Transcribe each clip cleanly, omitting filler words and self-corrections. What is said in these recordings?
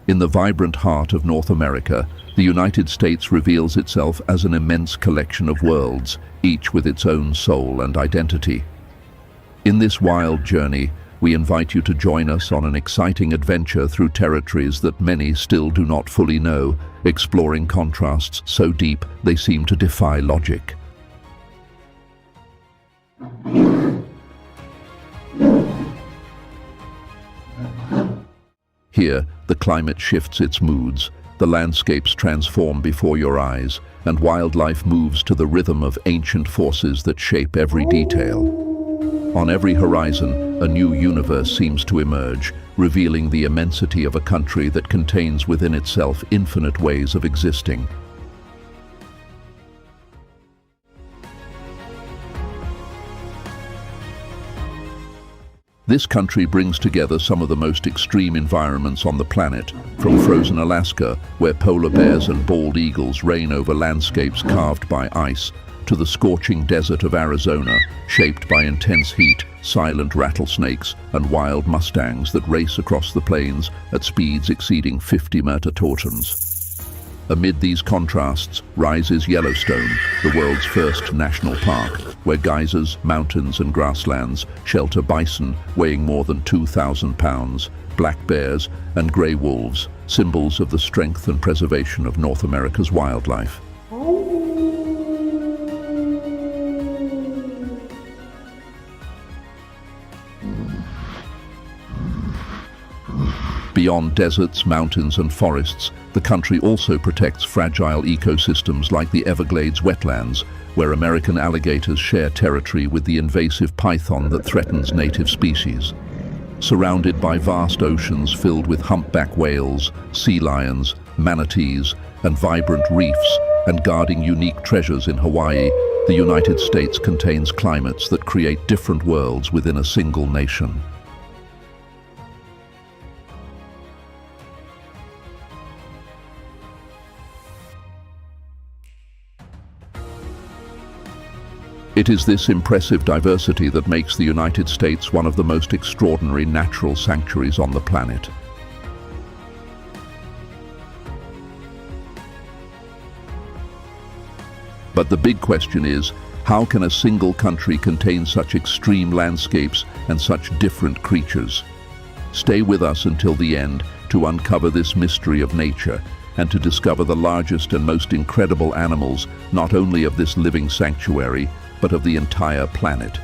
In the vibrant heart of North America, the United States reveals itself as an immense collection of worlds, each with its own soul and identity. In this wild journey, we invite you to join us on an exciting adventure through territories that many still do not fully know, exploring contrasts so deep they seem to defy logic. Here, the climate shifts its moods, the landscapes transform before your eyes, and wildlife moves to the rhythm of ancient forces that shape every detail. On every horizon, a new universe seems to emerge, revealing the immensity of a country that contains within itself infinite ways of existing. This country brings together some of the most extreme environments on the planet, from frozen Alaska, where polar bears and bald eagles reign over landscapes carved by ice, to the scorching desert of Arizona, shaped by intense heat, silent rattlesnakes, and wild mustangs that race across the plains at speeds exceeding 50 mph. Amid these contrasts rises Yellowstone, the world's first national park, where geysers, mountains and grasslands shelter bison weighing more than 2,000 pounds, black bears and grey wolves, symbols of the strength and preservation of North America's wildlife. Beyond deserts, mountains and forests, the country also protects fragile ecosystems like the Everglades wetlands, where American alligators share territory with the invasive python that threatens native species. Surrounded by vast oceans filled with humpback whales, sea lions, manatees, and vibrant reefs, and guarding unique treasures in Hawaii, the United States contains climates that create different worlds within a single nation. It is this impressive diversity that makes the United States one of the most extraordinary natural sanctuaries on the planet. But the big question is, how can a single country contain such extreme landscapes and such different creatures? Stay with us until the end to uncover this mystery of nature and to discover the largest and most incredible animals, not only of this living sanctuary, but of the entire planet.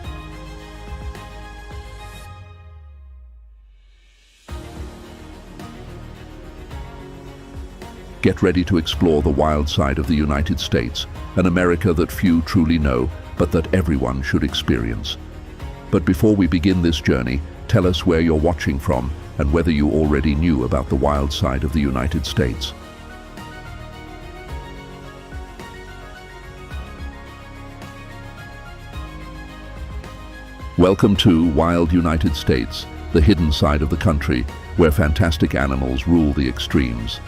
Get ready to explore the wild side of the United States, an America that few truly know, but that everyone should experience. But before we begin this journey, tell us where you're watching from and whether you already knew about the wild side of the United States. Welcome to Wild United States, the hidden side of the country, where fantastic animals rule the extremes.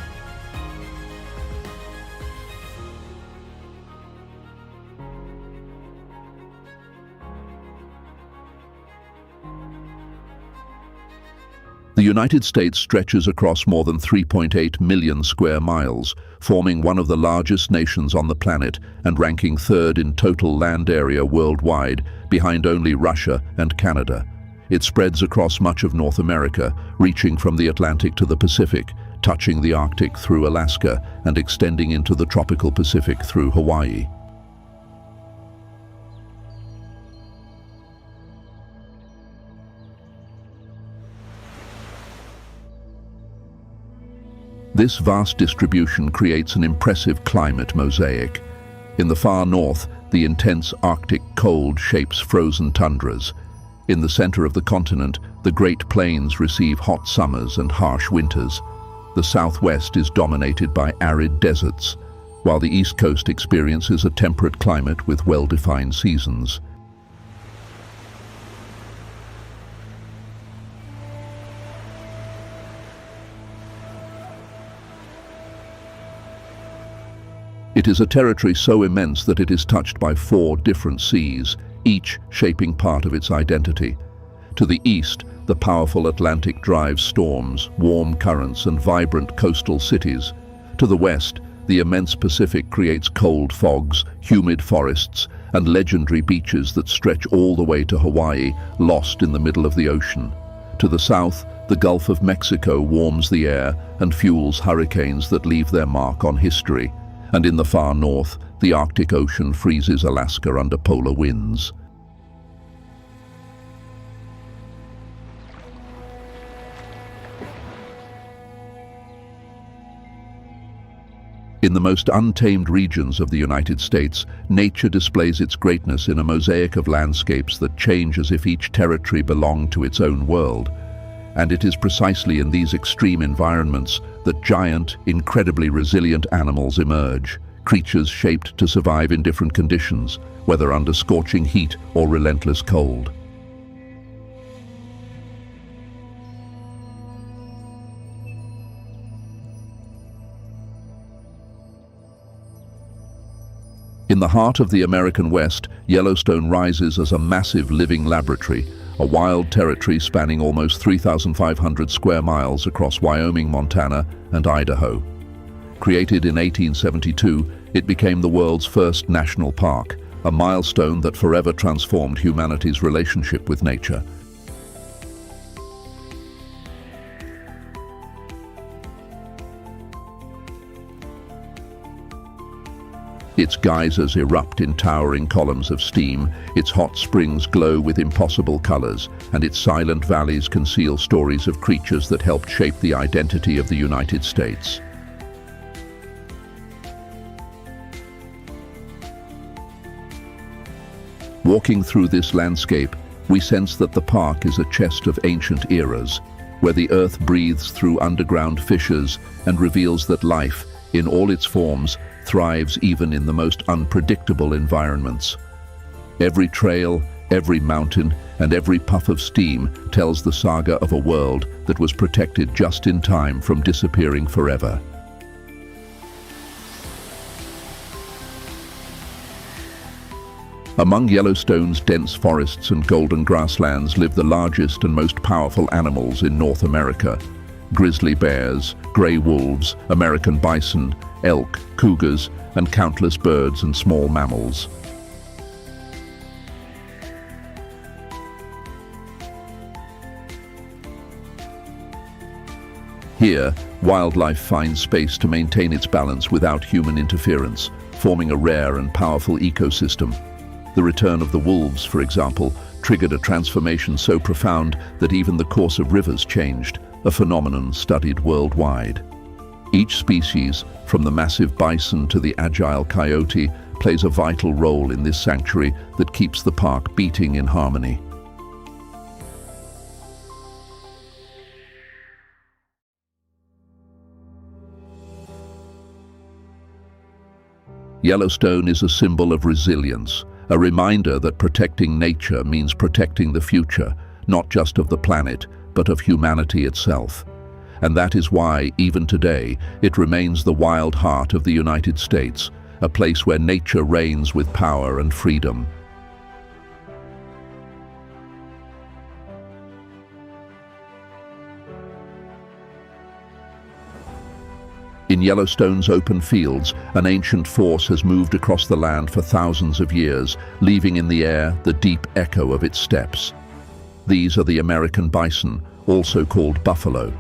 The United States stretches across more than 3.8 million square miles, forming one of the largest nations on the planet and ranking third in total land area worldwide, behind only Russia and Canada. It spreads across much of North America, reaching from the Atlantic to the Pacific, touching the Arctic through Alaska, and extending into the tropical Pacific through Hawaii. This vast distribution creates an impressive climate mosaic. In the far north, the intense Arctic cold shapes frozen tundras. In the center of the continent, the Great Plains receive hot summers and harsh winters. The southwest is dominated by arid deserts, while the east coast experiences a temperate climate with well-defined seasons. It is a territory so immense that it is touched by 4 different seas, each shaping part of its identity. To the east, the powerful Atlantic drives storms, warm currents, and vibrant coastal cities. To the west, the immense Pacific creates cold fogs, humid forests, and legendary beaches that stretch all the way to Hawaii, lost in the middle of the ocean. To the south, the Gulf of Mexico warms the air and fuels hurricanes that leave their mark on history. And in the far north, the Arctic Ocean freezes Alaska under polar winds. In the most untamed regions of the United States, nature displays its greatness in a mosaic of landscapes that change as if each territory belonged to its own world. And it is precisely in these extreme environments that giant, incredibly resilient animals emerge, creatures shaped to survive in different conditions, whether under scorching heat or relentless cold. In the heart of the American West, Yellowstone rises as a massive living laboratory, a wild territory spanning almost 3,500 square miles across Wyoming, Montana, and Idaho. Created in 1872, it became the world's first national park, a milestone that forever transformed humanity's relationship with nature. Its geysers erupt in towering columns of steam, its hot springs glow with impossible colors, and its silent valleys conceal stories of creatures that helped shape the identity of the United States. Walking through this landscape, we sense that the park is a chest of ancient eras, where the earth breathes through underground fissures and reveals that life, in all its forms, thrives even in the most unpredictable environments. Every trail, every mountain, and every puff of steam tells the saga of a world that was protected just in time from disappearing forever. Among Yellowstone's dense forests and golden grasslands live the largest and most powerful animals in North America: grizzly bears, gray wolves, American bison, elk, cougars, and countless birds and small mammals. Here, wildlife finds space to maintain its balance without human interference, forming a rare and powerful ecosystem. The return of the wolves, for example, triggered a transformation so profound that even the course of rivers changed, a phenomenon studied worldwide. Each species, from the massive bison to the agile coyote, plays a vital role in this sanctuary that keeps the park beating in harmony. Yellowstone is a symbol of resilience, a reminder that protecting nature means protecting the future, not just of the planet, but of humanity itself. And that is why, even today, it remains the wild heart of the United States, a place where nature reigns with power and freedom. In Yellowstone's open fields, an ancient force has moved across the land for thousands of years, leaving in the air the deep echo of its steps. These are the American bison, also called buffalo.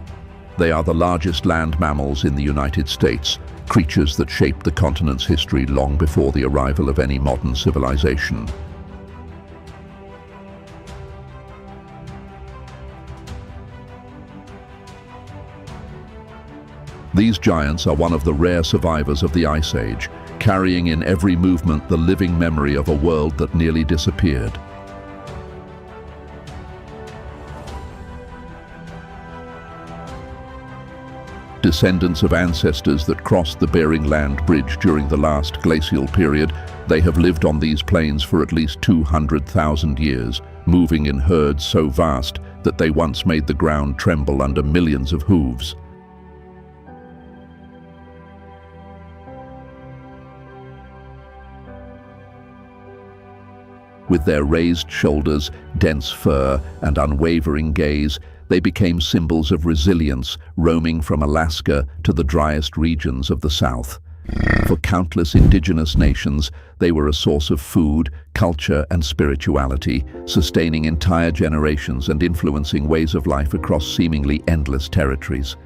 They are the largest land mammals in the United States, creatures that shaped the continent's history long before the arrival of any modern civilization. These giants are one of the rare survivors of the Ice Age, carrying in every movement the living memory of a world that nearly disappeared. Descendants of ancestors that crossed the Bering Land Bridge during the last glacial period, they have lived on these plains for at least 200,000 years, moving in herds so vast that they once made the ground tremble under millions of hooves. With their raised shoulders, dense fur, and unwavering gaze, they became symbols of resilience, roaming from Alaska to the driest regions of the South. For countless indigenous nations, they were a source of food, culture, and spirituality, sustaining entire generations and influencing ways of life across seemingly endless territories.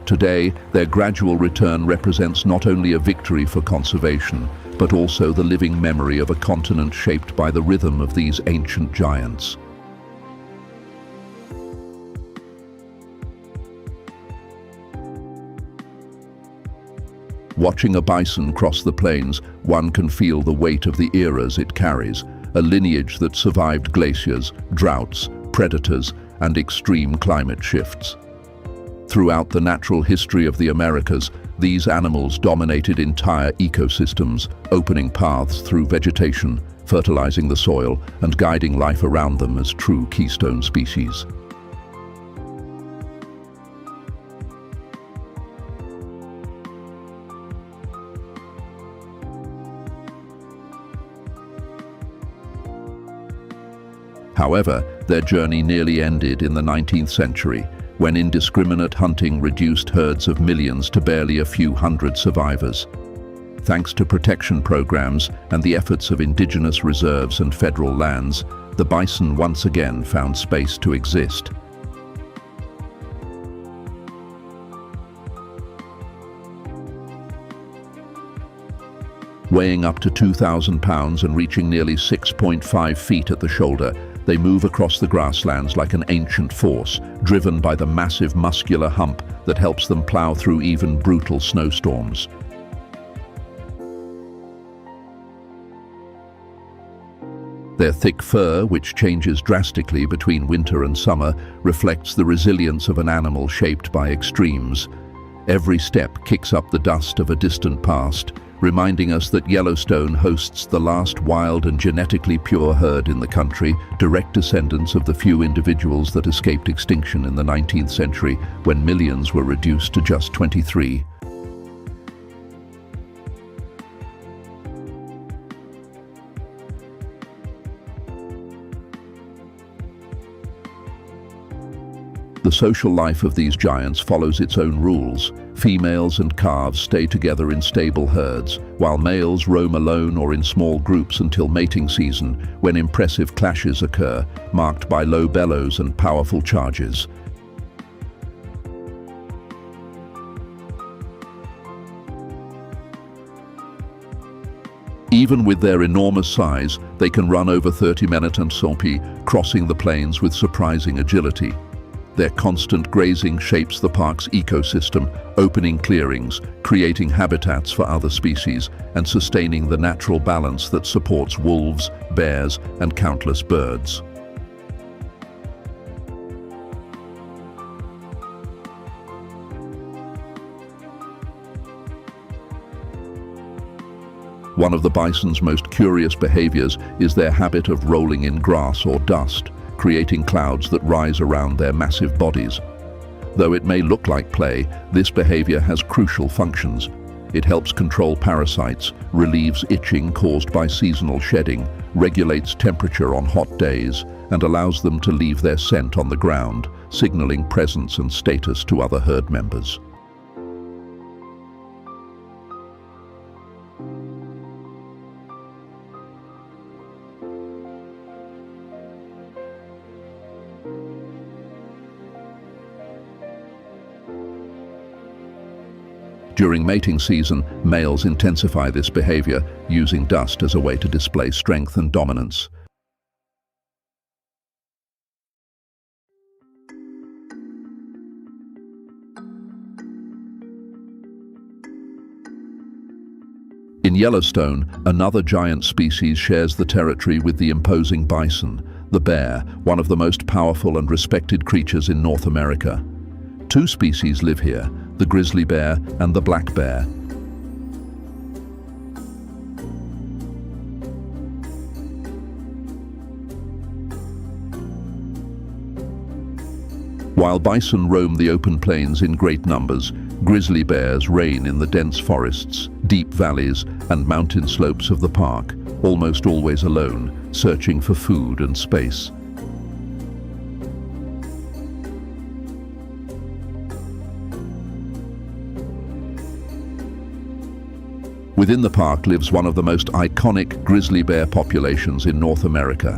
Today, their gradual return represents not only a victory for conservation, but also the living memory of a continent shaped by the rhythm of these ancient giants. Watching a bison cross the plains, one can feel the weight of the eras it carries, a lineage that survived glaciers, droughts, predators, and extreme climate shifts. Throughout the natural history of the Americas, these animals dominated entire ecosystems, opening paths through vegetation, fertilizing the soil, and guiding life around them as true keystone species. However, their journey nearly ended in the 19th century, when indiscriminate hunting reduced herds of millions to barely a few hundred survivors. Thanks to protection programs and the efforts of indigenous reserves and federal lands, the bison once again found space to exist. Weighing up to 2,000 pounds and reaching nearly 6.5 feet at the shoulder, they move across the grasslands like an ancient force, driven by the massive muscular hump that helps them plow through even brutal snowstorms. Their thick fur, which changes drastically between winter and summer, reflects the resilience of an animal shaped by extremes. Every step kicks up the dust of a distant past, reminding us that Yellowstone hosts the last wild and genetically pure herd in the country, direct descendants of the few individuals that escaped extinction in the 19th century, when millions were reduced to just 23. The social life of these giants follows its own rules. Females and calves stay together in stable herds, while males roam alone or in small groups until mating season, when impressive clashes occur, marked by low bellows and powerful charges. Even with their enormous size, they can run over 30 minutes and sompi, crossing the plains with surprising agility. Their constant grazing shapes the park's ecosystem, opening clearings, creating habitats for other species, and sustaining the natural balance that supports wolves, bears, and countless birds. One of the bison's most curious behaviors is their habit of rolling in grass or dust, creating clouds that rise around their massive bodies. Though it may look like play, this behavior has crucial functions. It helps control parasites, relieves itching caused by seasonal shedding, regulates temperature on hot days, and allows them to leave their scent on the ground, signaling presence and status to other herd members. During mating season, males intensify this behavior, using dust as a way to display strength and dominance. In Yellowstone, another giant species shares the territory with the imposing bison, the bear, one of the most powerful and respected creatures in North America. Two species live here, the grizzly bear and the black bear. While bison roam the open plains in great numbers, grizzly bears reign in the dense forests, deep valleys, and mountain slopes of the park, almost always alone, searching for food and space. Within the park lives one of the most iconic grizzly bear populations in North America.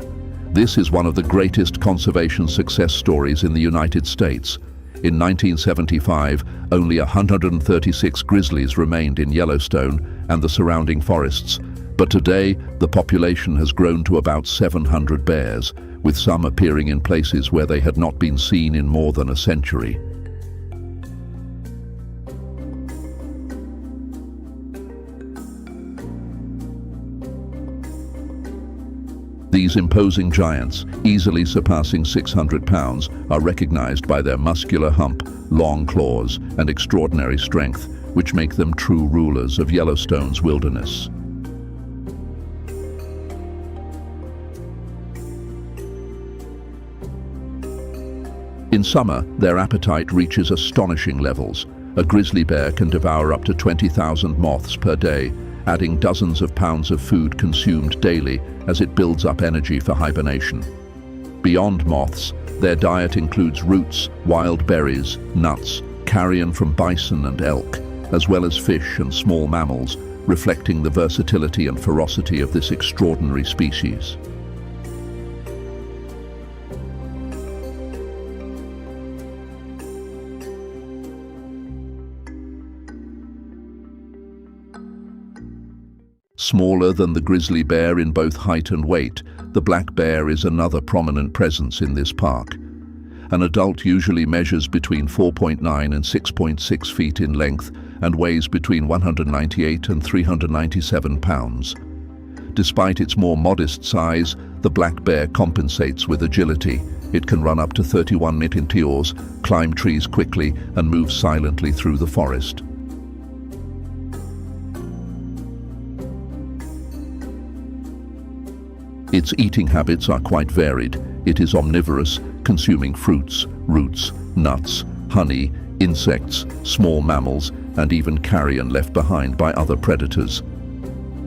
This is one of the greatest conservation success stories in the United States. In 1975, only 136 grizzlies remained in Yellowstone and the surrounding forests, but today the population has grown to about 700 bears, with some appearing in places where they had not been seen in more than a century. These imposing giants, easily surpassing 600 pounds, are recognized by their muscular hump, long claws, and extraordinary strength, which make them true rulers of Yellowstone's wilderness. In summer, their appetite reaches astonishing levels. A grizzly bear can devour up to 20,000 moths per day, adding dozens of pounds of food consumed daily as it builds up energy for hibernation. Beyond moths, their diet includes roots, wild berries, nuts, carrion from bison and elk, as well as fish and small mammals, reflecting the versatility and ferocity of this extraordinary species. Smaller than the grizzly bear in both height and weight, the black bear is another prominent presence in this park. An adult usually measures between 4.9 and 6.6 feet in length and weighs between 198 and 397 pounds. Despite its more modest size, the black bear compensates with agility. It can run up to 31 natgeo, climb trees quickly, and move silently through the forest. Its eating habits are quite varied. It is omnivorous, consuming fruits, roots, nuts, honey, insects, small mammals, and even carrion left behind by other predators.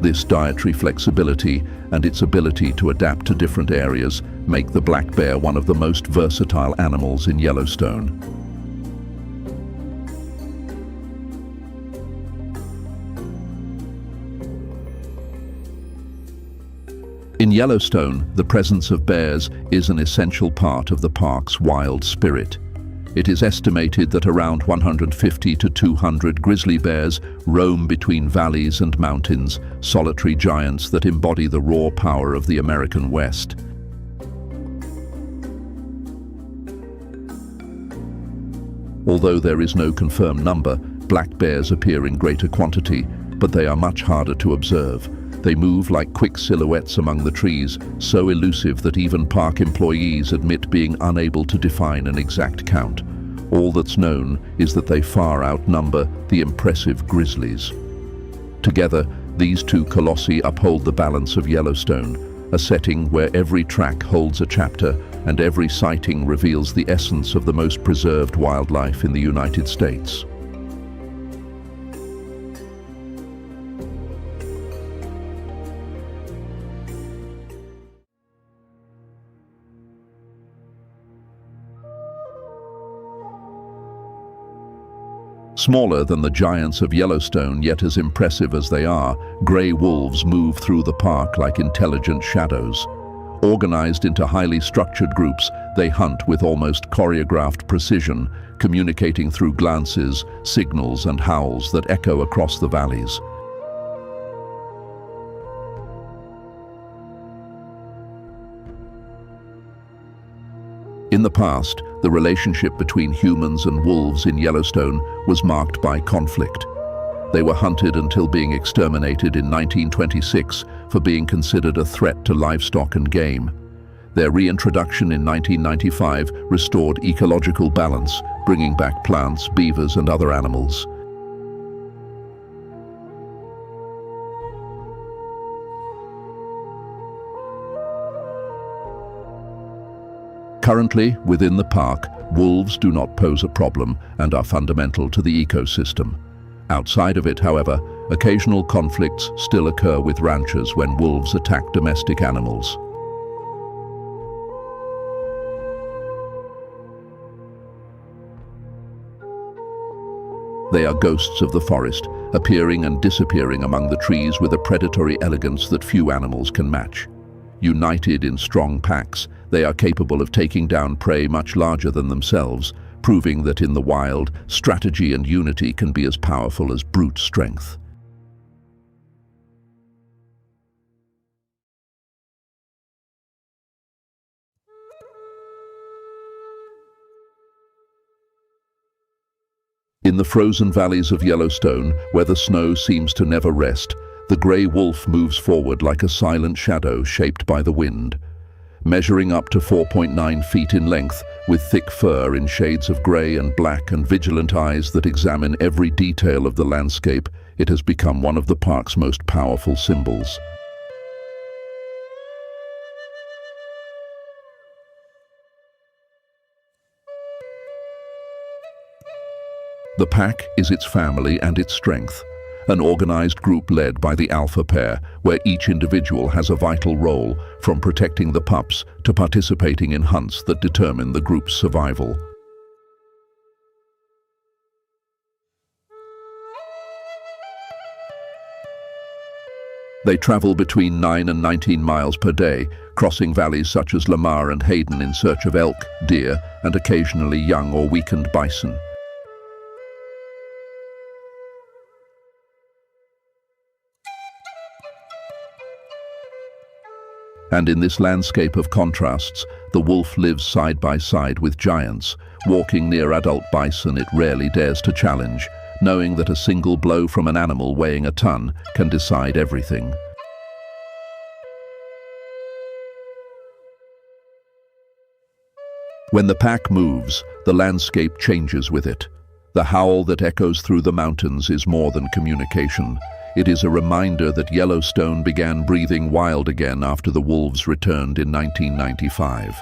This dietary flexibility and its ability to adapt to different areas make the black bear one of the most versatile animals in Yellowstone. In Yellowstone, the presence of bears is an essential part of the park's wild spirit. It is estimated that around 150 to 200 grizzly bears roam between valleys and mountains, solitary giants that embody the raw power of the American West. Although there is no confirmed number, black bears appear in greater quantity, but they are much harder to observe. They move like quick silhouettes among the trees, so elusive that even park employees admit being unable to define an exact count. All that's known is that they far outnumber the impressive grizzlies. Together, these two colossi uphold the balance of Yellowstone, a setting where every track holds a chapter and every sighting reveals the essence of the most preserved wildlife in the United States. Smaller than the giants of Yellowstone, yet as impressive as they are, gray wolves move through the park like intelligent shadows. Organized into highly structured groups, they hunt with almost choreographed precision, communicating through glances, signals, and howls that echo across the valleys. In the past, the relationship between humans and wolves in Yellowstone was marked by conflict. They were hunted until being exterminated in 1926 for being considered a threat to livestock and game. Their reintroduction in 1995 restored ecological balance, bringing back plants, beavers, and other animals. Currently, within the park, wolves do not pose a problem and are fundamental to the ecosystem. Outside of it, however, occasional conflicts still occur with ranchers when wolves attack domestic animals. They are ghosts of the forest, appearing and disappearing among the trees with a predatory elegance that few animals can match. United in strong packs, they are capable of taking down prey much larger than themselves, proving that in the wild, strategy and unity can be as powerful as brute strength. In the frozen valleys of Yellowstone, where the snow seems to never rest, the grey wolf moves forward like a silent shadow shaped by the wind. Measuring up to 4.9 feet in length, with thick fur in shades of grey and black and vigilant eyes that examine every detail of the landscape, it has become one of the park's most powerful symbols. The pack is its family and its strength, an organized group led by the alpha pair, where each individual has a vital role, from protecting the pups to participating in hunts that determine the group's survival. They travel between 9 and 19 miles per day, crossing valleys such as Lamar and Hayden in search of elk, deer, and occasionally young or weakened bison. And in this landscape of contrasts, the wolf lives side by side with giants. Walking near adult bison, it rarely dares to challenge, knowing that a single blow from an animal weighing a ton can decide everything. When the pack moves, the landscape changes with it. The howl that echoes through the mountains is more than communication. It is a reminder that Yellowstone began breathing wild again after the wolves returned in 1995.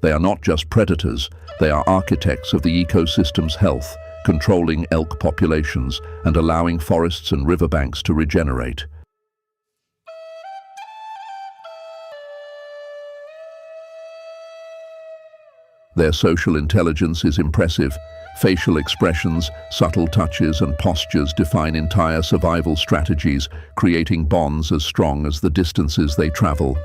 They are not just predators, they are architects of the ecosystem's health, controlling elk populations and allowing forests and riverbanks to regenerate. Their social intelligence is impressive. Facial expressions, subtle touches, and postures define entire survival strategies, creating bonds as strong as the distances they travel.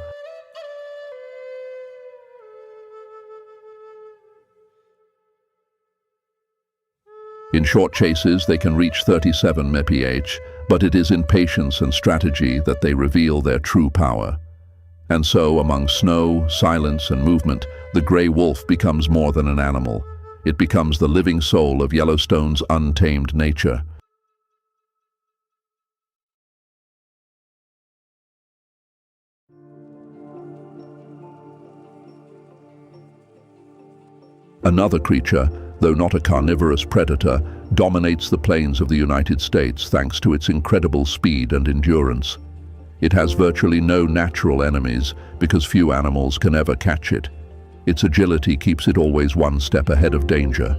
In short chases, they can reach 37 mph, but it is in patience and strategy that they reveal their true power. And so, among snow, silence, and movement, the grey wolf becomes more than an animal. It becomes the living soul of Yellowstone's untamed nature. Another creature, though not a carnivorous predator, dominates the plains of the United States thanks to its incredible speed and endurance. It has virtually no natural enemies because few animals can ever catch it. Its agility keeps it always one step ahead of danger.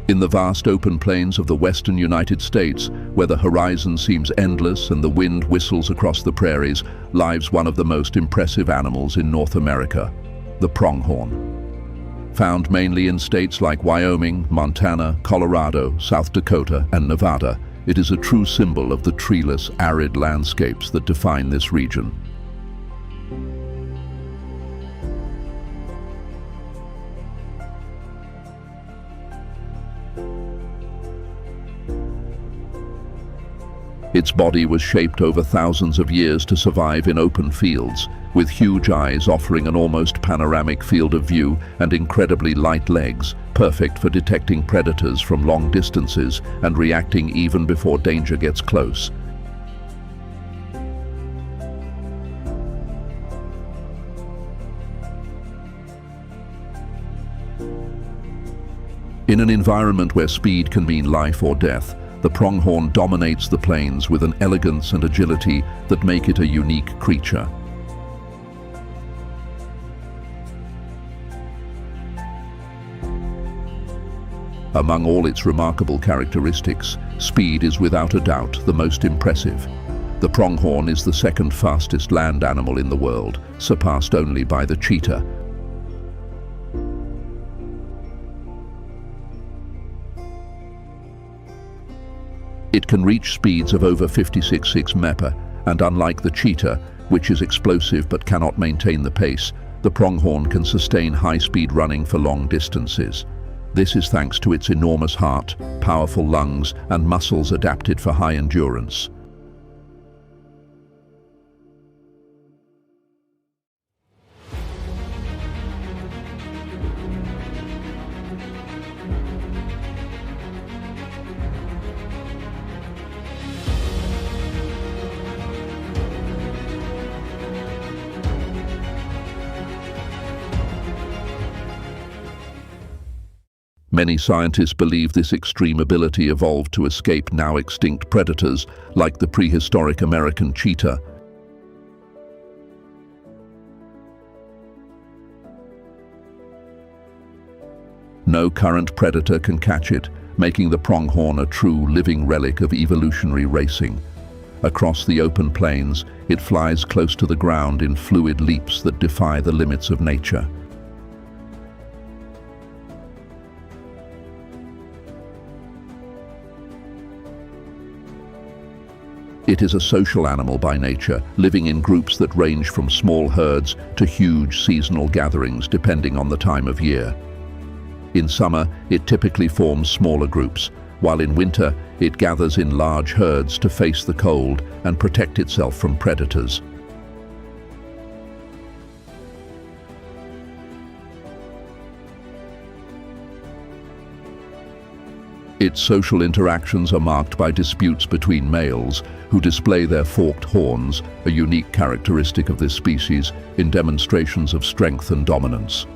In the vast open plains of the western United States, where the horizon seems endless and the wind whistles across the prairies, lives one of the most impressive animals in North America, the pronghorn. Found mainly in states like Wyoming, Montana, Colorado, South Dakota, and Nevada, it is a true symbol of the treeless, arid landscapes that define this region. Its body was shaped over thousands of years to survive in open fields, with huge eyes offering an almost panoramic field of view and incredibly light legs, perfect for detecting predators from long distances and reacting even before danger gets close. In an environment where speed can mean life or death, the pronghorn dominates the plains with an elegance and agility that make it a unique creature. Among all its remarkable characteristics, speed is without a doubt the most impressive. The pronghorn is the second fastest land animal in the world, surpassed only by the cheetah. It can reach speeds of over 56 mph, and unlike the cheetah, which is explosive but cannot maintain the pace, the pronghorn can sustain high-speed running for long distances. This is thanks to its enormous heart, powerful lungs, and muscles adapted for high endurance. Many scientists believe this extreme ability evolved to escape now extinct predators like the prehistoric American cheetah. No current predator can catch it, making the pronghorn a true living relic of evolutionary racing. Across the open plains, it flies close to the ground in fluid leaps that defy the limits of nature. It is a social animal by nature, living in groups that range from small herds to huge seasonal gatherings depending on the time of year. In summer, it typically forms smaller groups, while in winter, it gathers in large herds to face the cold and protect itself from predators. Its social interactions are marked by disputes between males, who display their forked horns, a unique characteristic of this species, in demonstrations of strength and dominance.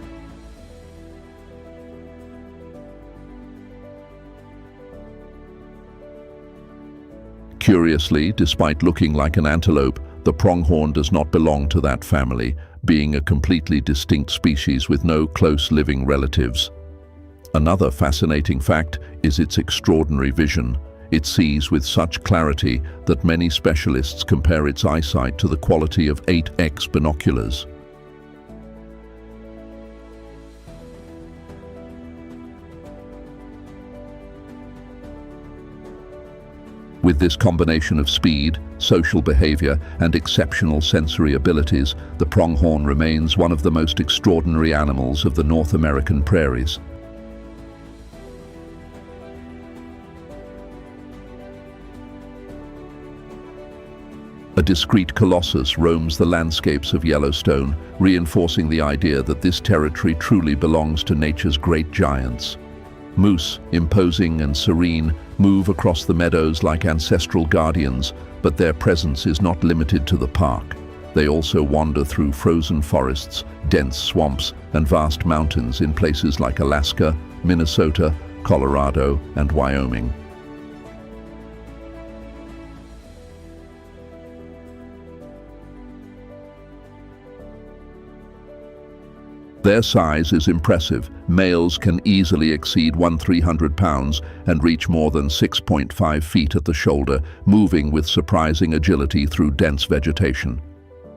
Curiously, despite looking like an antelope, the pronghorn does not belong to that family, being a completely distinct species with no close living relatives. Another fascinating fact is its extraordinary vision. It sees with such clarity that many specialists compare its eyesight to the quality of 8x binoculars. With this combination of speed, social behavior, and exceptional sensory abilities, the pronghorn remains one of the most extraordinary animals of the North American prairies. A discreet colossus roams the landscapes of Yellowstone, reinforcing the idea that this territory truly belongs to nature's great giants. Moose, imposing and serene, move across the meadows like ancestral guardians, but their presence is not limited to the park. They also wander through frozen forests, dense swamps, and vast mountains in places like Alaska, Minnesota, Colorado, and Wyoming. Their size is impressive. Males can easily exceed 300 pounds and reach more than 6.5 feet at the shoulder, moving with surprising agility through dense vegetation.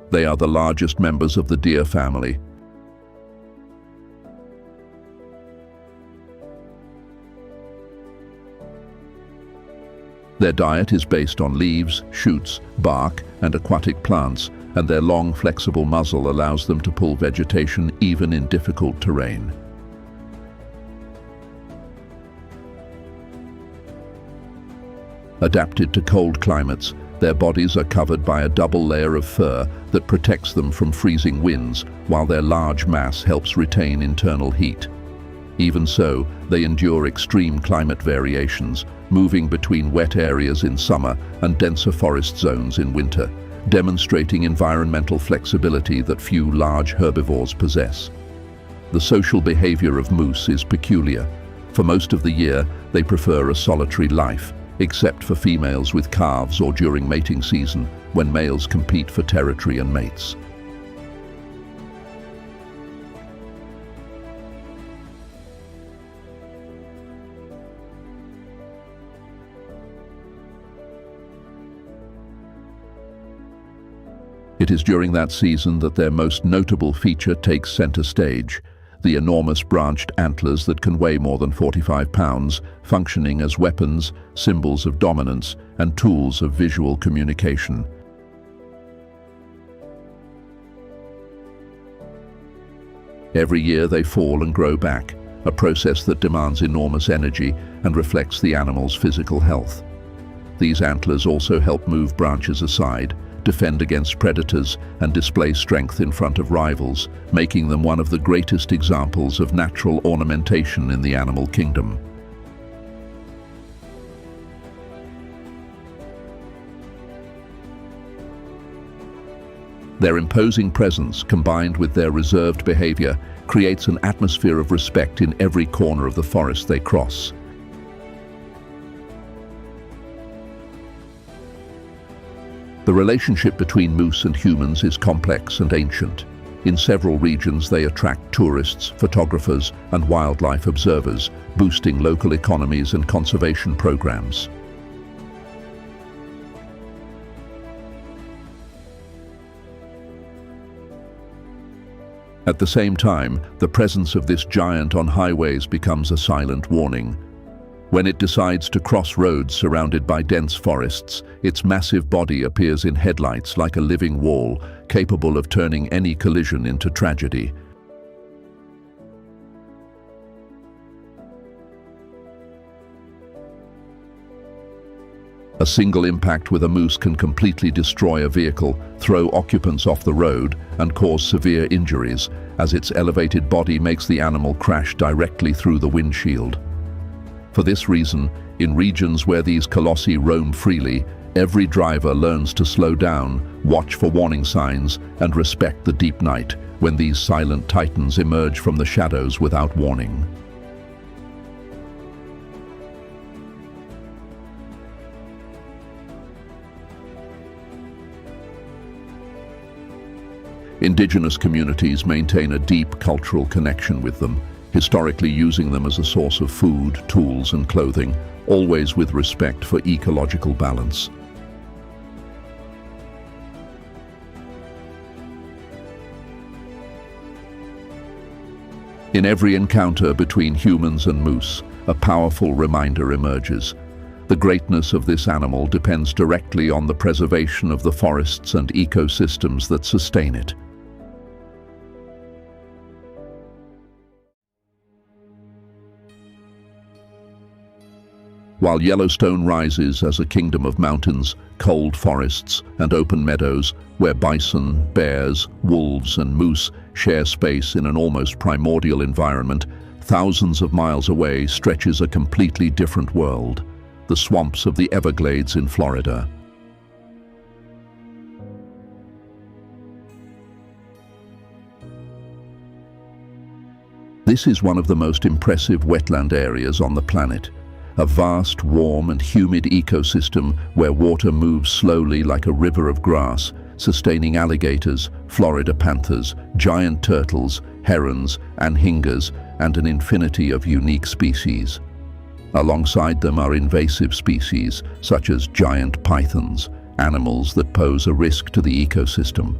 They are the largest members of the deer family. Their diet is based on leaves, shoots, bark, and aquatic plants, and their long, flexible muzzle allows them to pull vegetation even in difficult terrain. Adapted to cold climates, their bodies are covered by a double layer of fur that protects them from freezing winds, while their large mass helps retain internal heat. Even so, they endure extreme climate variations, moving between wet areas in summer and denser forest zones in winter, demonstrating environmental flexibility that few large herbivores possess. The social behavior of moose is peculiar. For most of the year, they prefer a solitary life, except for females with calves or during mating season, when males compete for territory and mates. It is during that season that their most notable feature takes center stage: the enormous branched antlers that can weigh more than 45 pounds, functioning as weapons, symbols of dominance, and tools of visual communication. Every year they fall and grow back, a process that demands enormous energy and reflects the animal's physical health. These antlers also help move branches aside, defend against predators, and display strength in front of rivals, making them one of the greatest examples of natural ornamentation in the animal kingdom. Their imposing presence, combined with their reserved behavior, creates an atmosphere of respect in every corner of the forest they cross. The relationship between moose and humans is complex and ancient. In several regions they attract tourists, photographers, and wildlife observers, boosting local economies and conservation programs. At the same time, the presence of this giant on highways becomes a silent warning. When it decides to cross roads surrounded by dense forests, its massive body appears in headlights like a living wall, capable of turning any collision into tragedy. A single impact with a moose can completely destroy a vehicle, throw occupants off the road, and cause severe injuries, as its elevated body makes the animal crash directly through the windshield. For this reason, in regions where these colossi roam freely, every driver learns to slow down, watch for warning signs, and respect the deep night, when these silent titans emerge from the shadows without warning. Indigenous communities maintain a deep cultural connection with them, historically using them as a source of food, tools, and clothing, always with respect for ecological balance. In every encounter between humans and moose, a powerful reminder emerges. The greatness of this animal depends directly on the preservation of the forests and ecosystems that sustain it. While Yellowstone rises as a kingdom of mountains, cold forests, and open meadows, where bison, bears, wolves, and moose share space in an almost primordial environment, thousands of miles away stretches a completely different world: the swamps of the Everglades in Florida. This is one of the most impressive wetland areas on the planet. A vast, warm and humid ecosystem where water moves slowly like a river of grass, sustaining alligators, Florida panthers, giant turtles, herons, anhingas, and an infinity of unique species. Alongside them are invasive species such as giant pythons, animals that pose a risk to the ecosystem.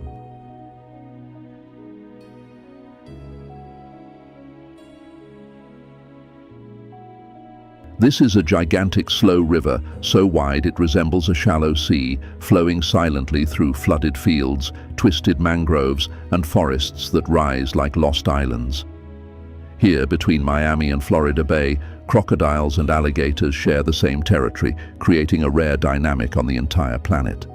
This is a gigantic slow river, so wide it resembles a shallow sea, flowing silently through flooded fields, twisted mangroves, and forests that rise like lost islands. Here, between Miami and Florida Bay, crocodiles and alligators share the same territory, creating a rare dynamic on the entire planet.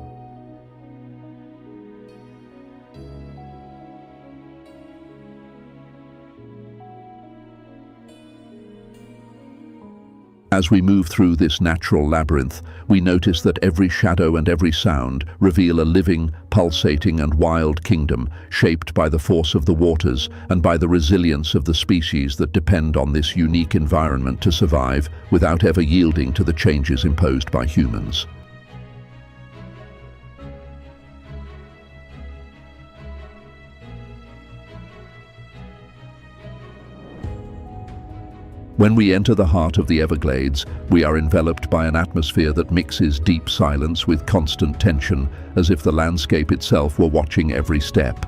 As we move through this natural labyrinth, we notice that every shadow and every sound reveal a living, pulsating and wild kingdom shaped by the force of the waters and by the resilience of the species that depend on this unique environment to survive without ever yielding to the changes imposed by humans. When we enter the heart of the Everglades, we are enveloped by an atmosphere that mixes deep silence with constant tension, as if the landscape itself were watching every step.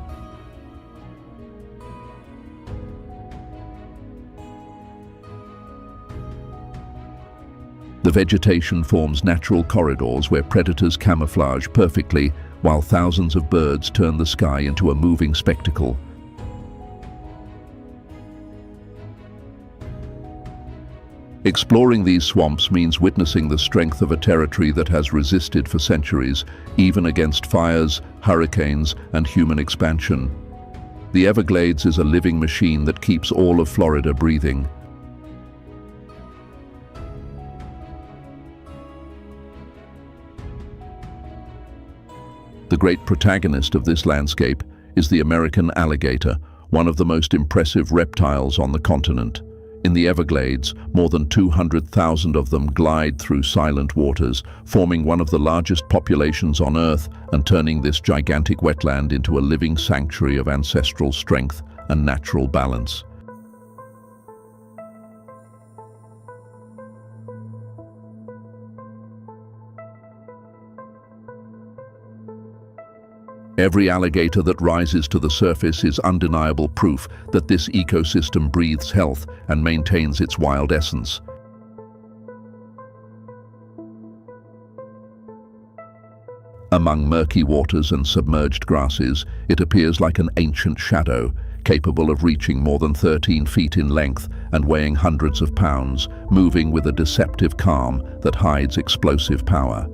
The vegetation forms natural corridors where predators camouflage perfectly, while thousands of birds turn the sky into a moving spectacle. Exploring these swamps means witnessing the strength of a territory that has resisted for centuries, even against fires, hurricanes, and human expansion. The Everglades is a living machine that keeps all of Florida breathing. The great protagonist of this landscape is the American alligator, one of the most impressive reptiles on the continent. In the Everglades, more than 200,000 of them glide through silent waters, forming one of the largest populations on Earth and turning this gigantic wetland into a living sanctuary of ancestral strength and natural balance. Every alligator that rises to the surface is undeniable proof that this ecosystem breathes health and maintains its wild essence. Among murky waters and submerged grasses, it appears like an ancient shadow, capable of reaching more than 13 feet in length and weighing hundreds of pounds, moving with a deceptive calm that hides explosive power.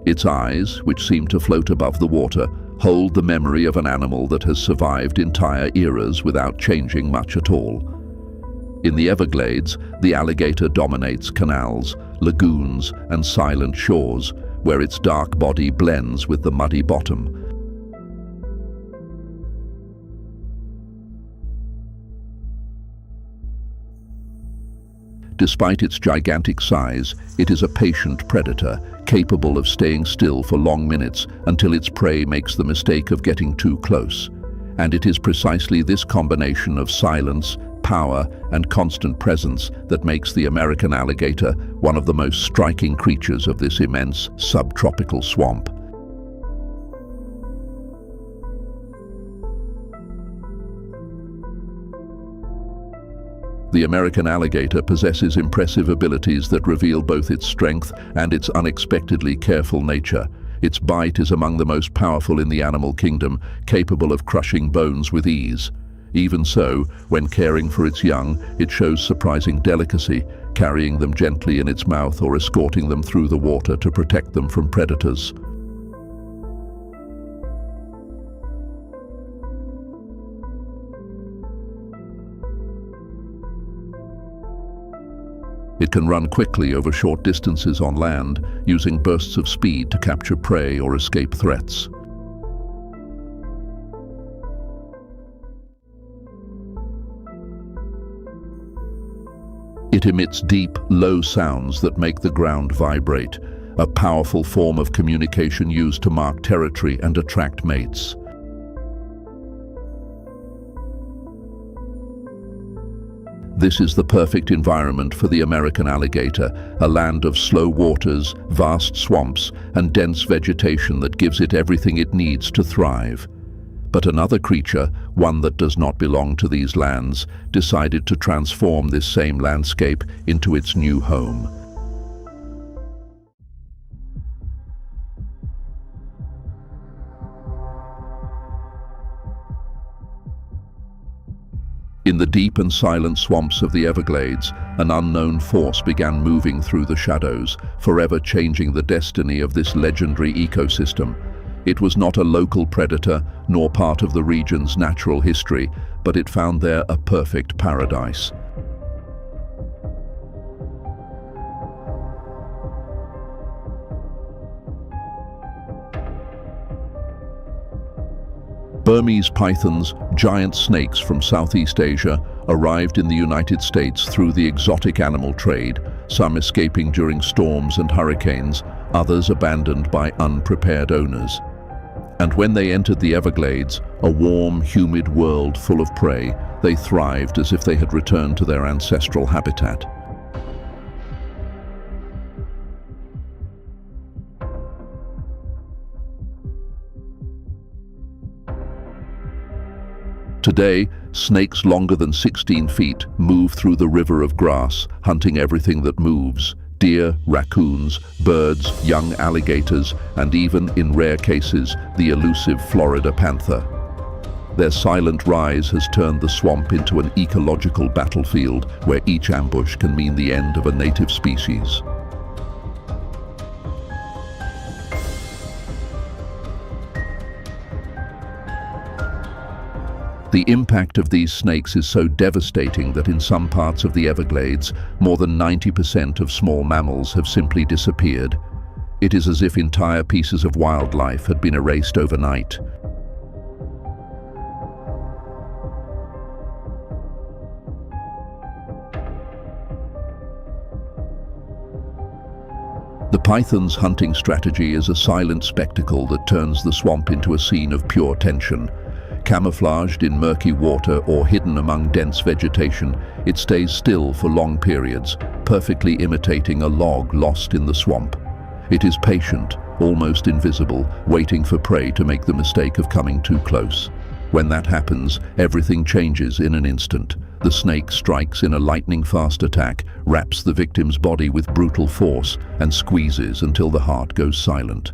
Its eyes, which seem to float above the water, hold the memory of an animal that has survived entire eras without changing much at all. In the Everglades, the alligator dominates canals, lagoons, and silent shores, where its dark body blends with the muddy bottom. Despite its gigantic size, it is a patient predator, capable of staying still for long minutes until its prey makes the mistake of getting too close. And it is precisely this combination of silence, power, and constant presence that makes the American alligator one of the most striking creatures of this immense subtropical swamp. The American alligator possesses impressive abilities that reveal both its strength and its unexpectedly careful nature. Its bite is among the most powerful in the animal kingdom, capable of crushing bones with ease. Even so, when caring for its young, it shows surprising delicacy, carrying them gently in its mouth or escorting them through the water to protect them from predators. It can run quickly over short distances on land, using bursts of speed to capture prey or escape threats. It emits deep, low sounds that make the ground vibrate, a powerful form of communication used to mark territory and attract mates. This is the perfect environment for the American alligator, a land of slow waters, vast swamps, and dense vegetation that gives it everything it needs to thrive. But another creature, one that does not belong to these lands, decided to transform this same landscape into its new home. In the deep and silent swamps of the Everglades, an unknown force began moving through the shadows, forever changing the destiny of this legendary ecosystem. It was not a local predator, nor part of the region's natural history, but it found there a perfect paradise. Burmese pythons, giant snakes from Southeast Asia, arrived in the United States through the exotic animal trade, some escaping during storms and hurricanes, others abandoned by unprepared owners. And when they entered the Everglades, a warm, humid world full of prey, they thrived as if they had returned to their ancestral habitat. Today, snakes longer than 16 feet move through the river of grass, hunting everything that moves: deer, raccoons, birds, young alligators, and even, in rare cases, the elusive Florida panther. Their silent rise has turned the swamp into an ecological battlefield where each ambush can mean the end of a native species. The impact of these snakes is so devastating that in some parts of the Everglades, more than 90% of small mammals have simply disappeared. It is as if entire pieces of wildlife had been erased overnight. The python's hunting strategy is a silent spectacle that turns the swamp into a scene of pure tension. Camouflaged in murky water or hidden among dense vegetation, it stays still for long periods, perfectly imitating a log lost in the swamp. It is patient, almost invisible, waiting for prey to make the mistake of coming too close. When that happens, everything changes in an instant. The snake strikes in a lightning-fast attack, wraps the victim's body with brutal force, and squeezes until the heart goes silent.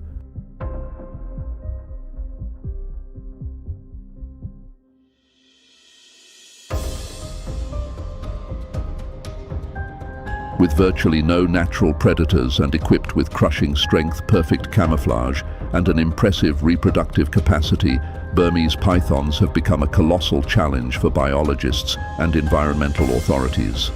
With virtually no natural predators and equipped with crushing strength, perfect camouflage, and an impressive reproductive capacity, Burmese pythons have become a colossal challenge for biologists and environmental authorities.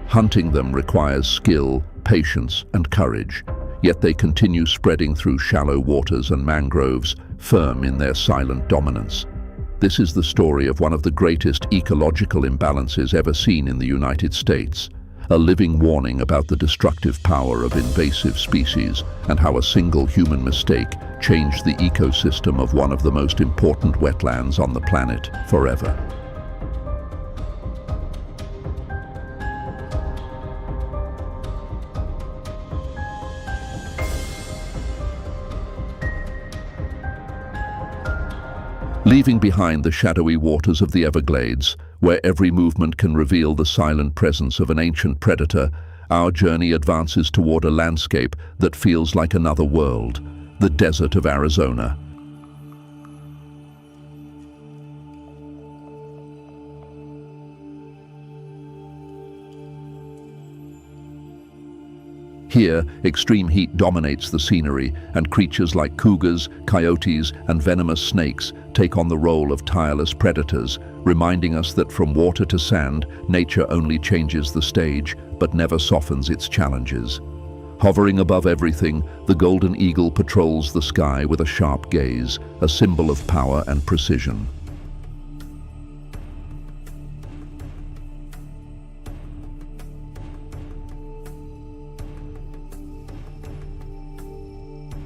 Hunting them requires skill, patience, and courage, yet they continue spreading through shallow waters and mangroves, firm in their silent dominance. This is the story of one of the greatest ecological imbalances ever seen in the United States, a living warning about the destructive power of invasive species and how a single human mistake changed the ecosystem of one of the most important wetlands on the planet forever. Leaving behind the shadowy waters of the Everglades, where every movement can reveal the silent presence of an ancient predator, our journey advances toward a landscape that feels like another world, the desert of Arizona. Here, extreme heat dominates the scenery, and creatures like cougars, coyotes, and venomous snakes take on the role of tireless predators, reminding us that from water to sand, nature only changes the stage, but never softens its challenges. Hovering above everything, the golden eagle patrols the sky with a sharp gaze, a symbol of power and precision.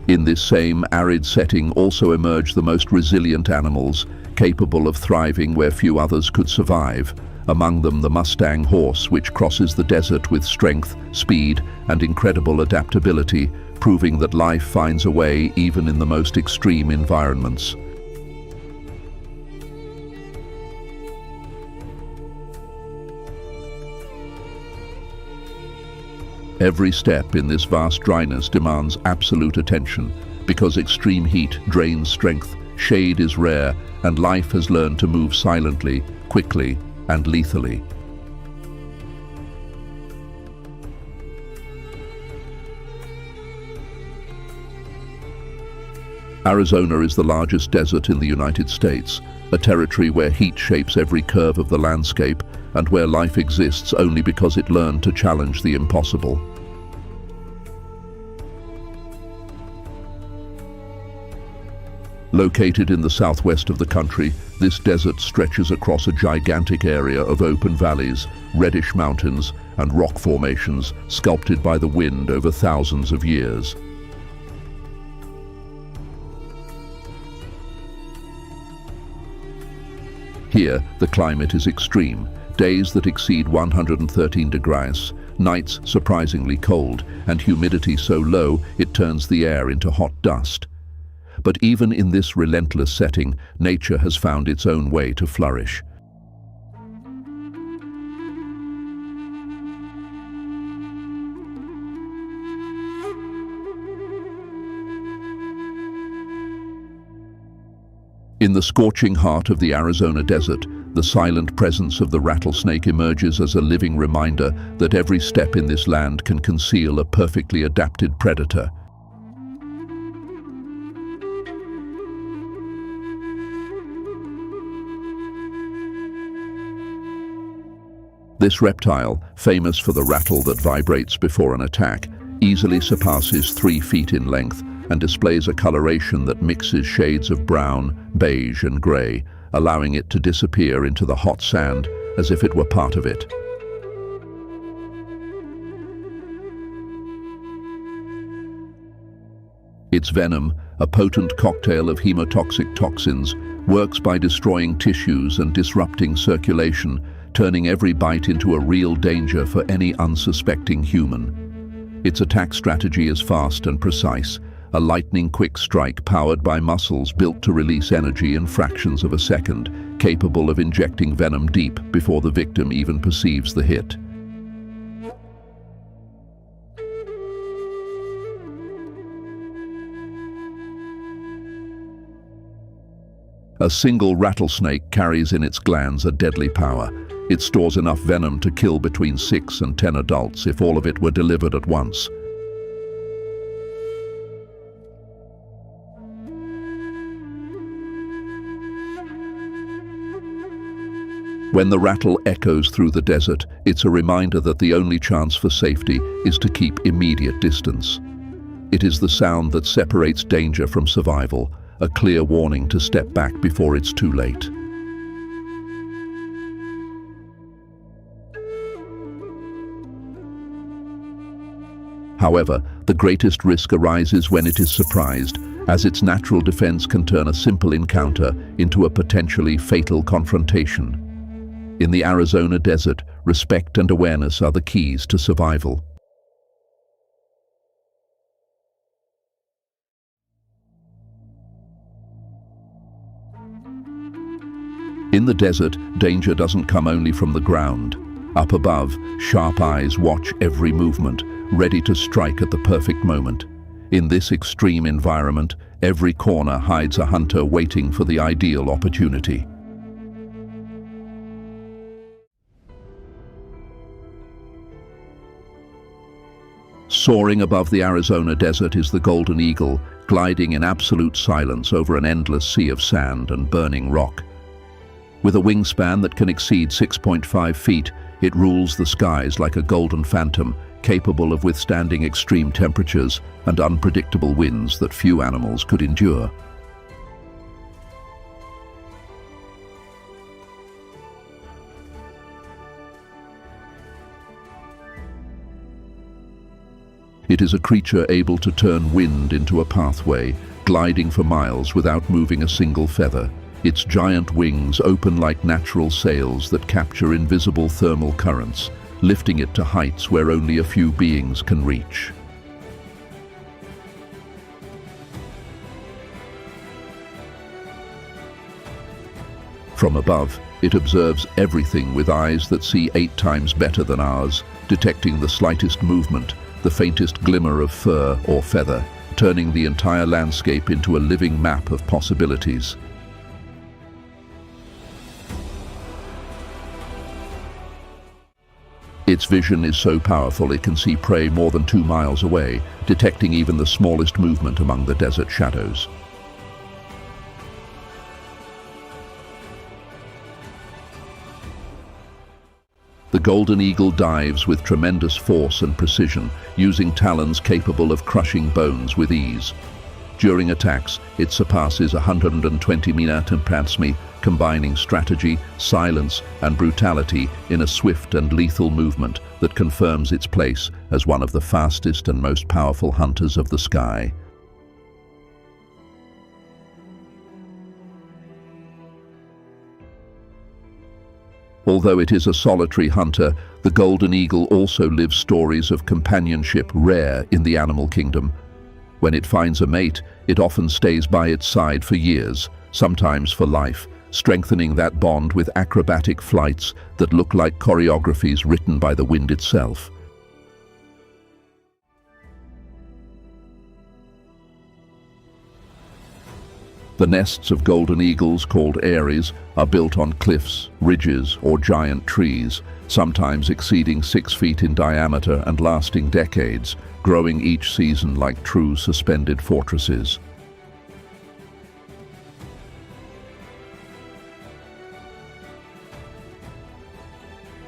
In this same arid setting also emerge the most resilient animals, capable of thriving where few others could survive. Among them the Mustang horse, which crosses the desert with strength, speed, and incredible adaptability, proving that life finds a way even in the most extreme environments. Every step in this vast dryness demands absolute attention, because extreme heat drains strength, shade is rare, and life has learned to move silently, quickly, and lethally. Arizona is the largest desert in the United States, a territory where heat shapes every curve of the landscape and where life exists only because it learned to challenge the impossible. Located in the southwest of the country, this desert stretches across a gigantic area of open valleys, reddish mountains, and rock formations sculpted by the wind over thousands of years. Here, the climate is extreme. Days that exceed 113 degrees, nights surprisingly cold, and humidity so low it turns the air into hot dust. But even in this relentless setting, nature has found its own way to flourish. In the scorching heart of the Arizona desert, the silent presence of the rattlesnake emerges as a living reminder that every step in this land can conceal a perfectly adapted predator. This reptile, famous for the rattle that vibrates before an attack, easily surpasses 3 feet in length and displays a coloration that mixes shades of brown, beige, and gray, allowing it to disappear into the hot sand as if it were part of it. Its venom, a potent cocktail of hemotoxic toxins, works by destroying tissues and disrupting circulation, turning every bite into a real danger for any unsuspecting human. Its attack strategy is fast and precise, a lightning-quick strike powered by muscles built to release energy in fractions of a second, capable of injecting venom deep before the victim even perceives the hit. A single rattlesnake carries in its glands a deadly power. It stores enough venom to kill between 6 and 10 adults if all of it were delivered at once. When the rattle echoes through the desert, it's a reminder that the only chance for safety is to keep immediate distance. It is the sound that separates danger from survival, a clear warning to step back before it's too late. However, the greatest risk arises when it is surprised, as its natural defense can turn a simple encounter into a potentially fatal confrontation. In the Arizona desert, respect and awareness are the keys to survival. In the desert, danger doesn't come only from the ground. Up above, sharp eyes watch every movement, ready to strike at the perfect moment. In this extreme environment, every corner hides a hunter waiting for the ideal opportunity. Soaring above the Arizona desert is the golden eagle, gliding in absolute silence over an endless sea of sand and burning rock. With a wingspan that can exceed 6.5 feet, it rules the skies like a golden phantom, capable of withstanding extreme temperatures and unpredictable winds that few animals could endure. It is a creature able to turn wind into a pathway, gliding for miles without moving a single feather. Its giant wings open like natural sails that capture invisible thermal currents, lifting it to heights where only a few beings can reach. From above, it observes everything with eyes that see 8 times better than ours, detecting the slightest movement, the faintest glimmer of fur or feather, turning the entire landscape into a living map of possibilities. Its vision is so powerful it can see prey more than 2 miles away, detecting even the smallest movement among the desert shadows. The golden eagle dives with tremendous force and precision, using talons capable of crushing bones with ease. During attacks, it surpasses 120 minutes, combining strategy, silence, and brutality in a swift and lethal movement that confirms its place as one of the fastest and most powerful hunters of the sky. Although it is a solitary hunter, the golden eagle also lives stories of companionship rare in the animal kingdom. When it finds a mate, it often stays by its side for years, sometimes for life, strengthening that bond with acrobatic flights that look like choreographies written by the wind itself. The nests of golden eagles, called eyries, are built on cliffs, ridges, or giant trees, sometimes exceeding 6 feet in diameter and lasting decades, growing each season like true suspended fortresses.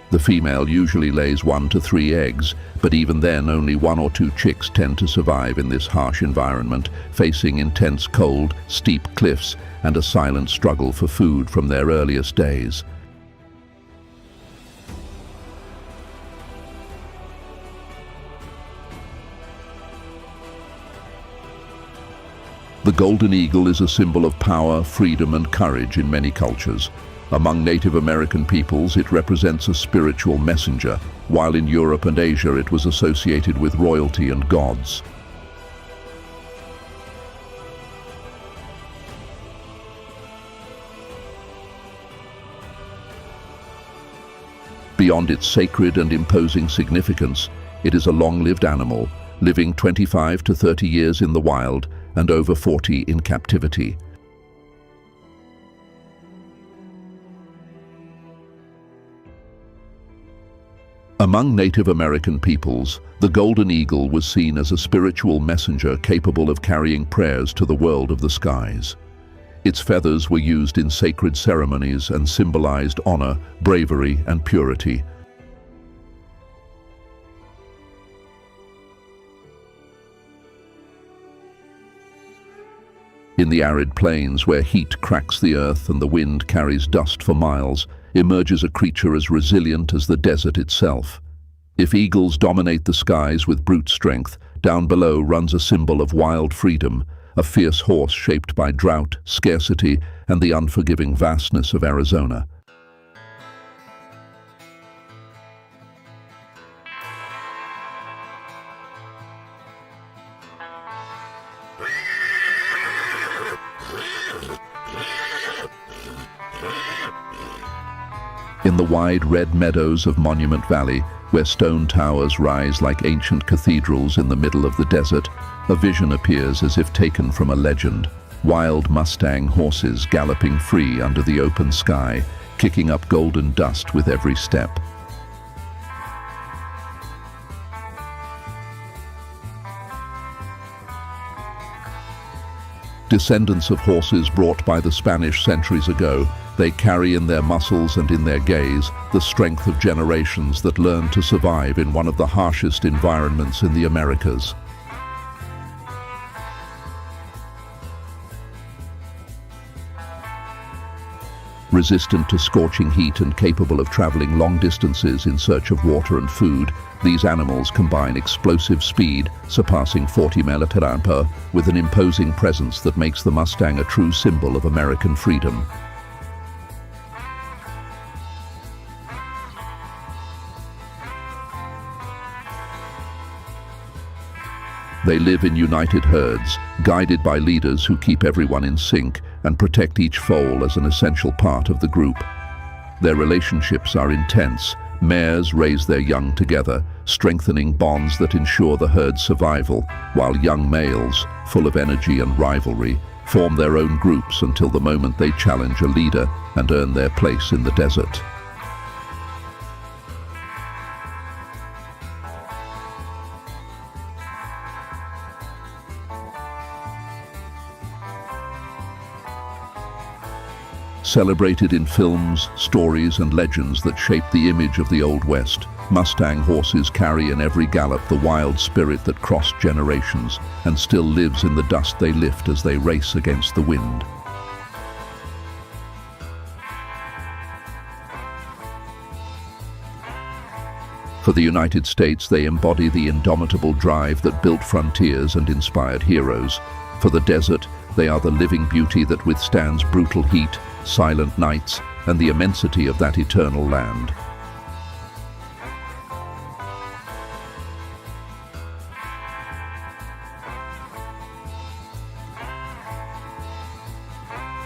The female usually lays 1 to 3 eggs, but even then only 1 or 2 chicks tend to survive in this harsh environment, facing intense cold, steep cliffs, and a silent struggle for food from their earliest days. The golden eagle is a symbol of power, freedom, and courage in many cultures. Among Native American peoples, it represents a spiritual messenger, while in Europe and Asia it was associated with royalty and gods. Beyond its sacred and imposing significance, it is a long-lived animal, living 25 to 30 years in the wild and over 40 in captivity. Among Native American peoples, the golden eagle was seen as a spiritual messenger capable of carrying prayers to the world of the skies. Its feathers were used in sacred ceremonies and symbolized honor, bravery, and purity. In the arid plains where heat cracks the earth and the wind carries dust for miles, emerges a creature as resilient as the desert itself. If eagles dominate the skies with brute strength, down below runs a symbol of wild freedom, a fierce horse shaped by drought, scarcity, and the unforgiving vastness of Arizona. In the wide red meadows of Monument Valley, where stone towers rise like ancient cathedrals in the middle of the desert, a vision appears as if taken from a legend. Wild Mustang horses galloping free under the open sky, kicking up golden dust with every step. Descendants of horses brought by the Spanish centuries ago, they carry in their muscles and in their gaze the strength of generations that learned to survive in one of the harshest environments in the Americas. Resistant to scorching heat and capable of traveling long distances in search of water and food, these animals combine explosive speed, surpassing 40 miles per hour, with an imposing presence that makes the Mustang a true symbol of American freedom. They live in united herds, guided by leaders who keep everyone in sync and protect each foal as an essential part of the group. Their relationships are intense. Mares raise their young together, strengthening bonds that ensure the herd's survival, while young males, full of energy and rivalry, form their own groups until the moment they challenge a leader and earn their place in the desert. Celebrated in films, stories, and legends that shape the image of the Old West, Mustang horses carry in every gallop the wild spirit that crossed generations and still lives in the dust they lift as they race against the wind. For the United States, they embody the indomitable drive that built frontiers and inspired heroes. For the desert, they are the living beauty that withstands brutal heat, silent nights, and the immensity of that eternal land.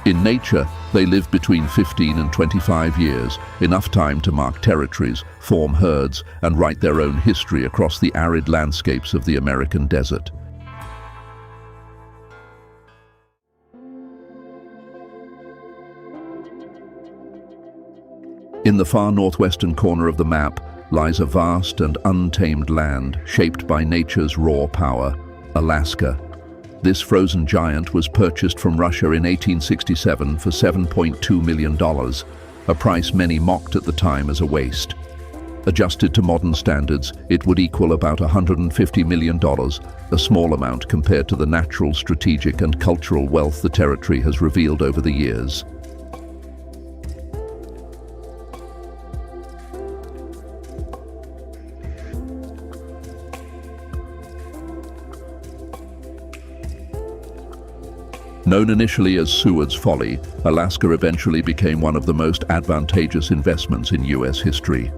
In nature, they live between 15 and 25 years, enough time to mark territories, form herds, and write their own history across the arid landscapes of the American desert. In the far northwestern corner of the map lies a vast and untamed land shaped by nature's raw power, Alaska. This frozen giant was purchased from Russia in 1867 for $7.2 million, a price many mocked at the time as a waste. Adjusted to modern standards, it would equal about $150 million, a small amount compared to the natural, strategic, and cultural wealth the territory has revealed over the years. Known initially as Seward's Folly, Alaska eventually became one of the most advantageous investments in U.S. history.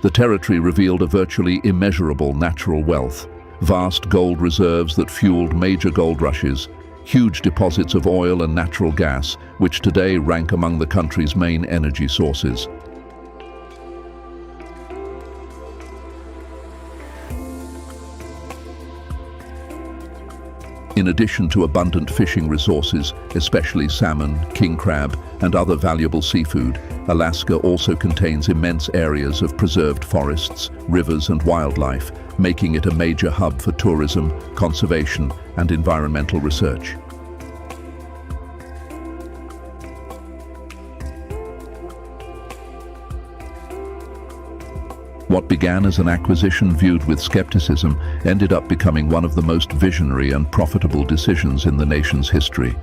The territory revealed a virtually immeasurable natural wealth, vast gold reserves that fueled major gold rushes, huge deposits of oil and natural gas, which today rank among the country's main energy sources. In addition to abundant fishing resources, especially salmon, king crab, and other valuable seafood, Alaska also contains immense areas of preserved forests, rivers, and wildlife, making it a major hub for tourism, conservation, and environmental research. What began as an acquisition viewed with skepticism ended up becoming one of the most visionary and profitable decisions in the nation's history.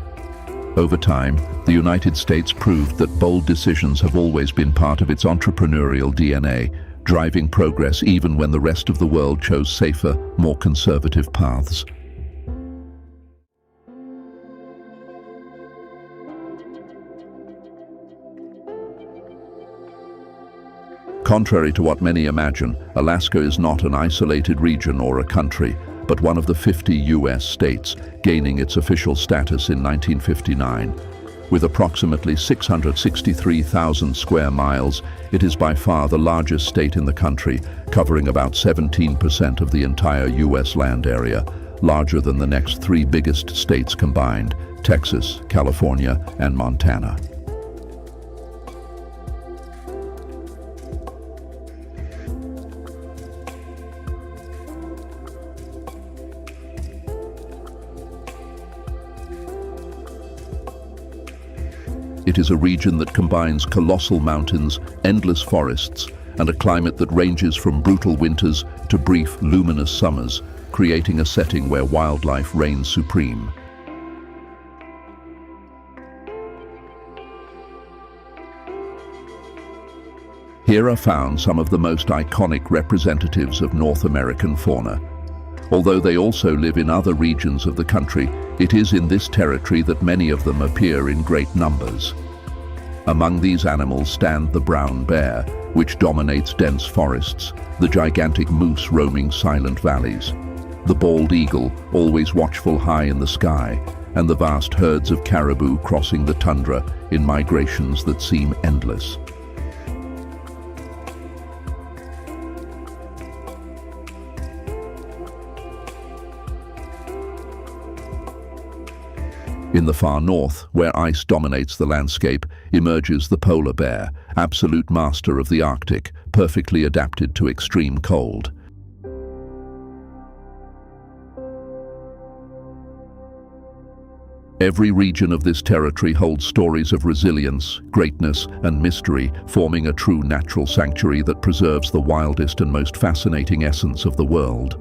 Over time, the United States proved that bold decisions have always been part of its entrepreneurial DNA, driving progress even when the rest of the world chose safer, more conservative paths. Contrary to what many imagine, Alaska is not an isolated region or a country, but one of the 50 U.S. states, gaining its official status in 1959. With approximately 663,000 square miles, it is by far the largest state in the country, covering about 17% of the entire U.S. land area, larger than the next three biggest states combined, Texas, California, and Montana. It is a region that combines colossal mountains, endless forests, and a climate that ranges from brutal winters to brief, luminous summers, creating a setting where wildlife reigns supreme. Here are found some of the most iconic representatives of North American fauna. Although they also live in other regions of the country, it is in this territory that many of them appear in great numbers. Among these animals stand the brown bear, which dominates dense forests, the gigantic moose roaming silent valleys, the bald eagle, always watchful high in the sky, and the vast herds of caribou crossing the tundra in migrations that seem endless. In the far north, where ice dominates the landscape, emerges the polar bear, absolute master of the Arctic, perfectly adapted to extreme cold. Every region of this territory holds stories of resilience, greatness, and mystery, forming a true natural sanctuary that preserves the wildest and most fascinating essence of the world.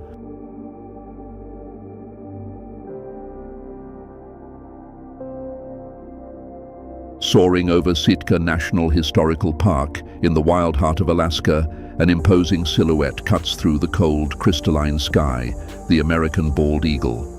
Soaring over Sitka National Historical Park, in the wild heart of Alaska, an imposing silhouette cuts through the cold, crystalline sky, the American bald eagle.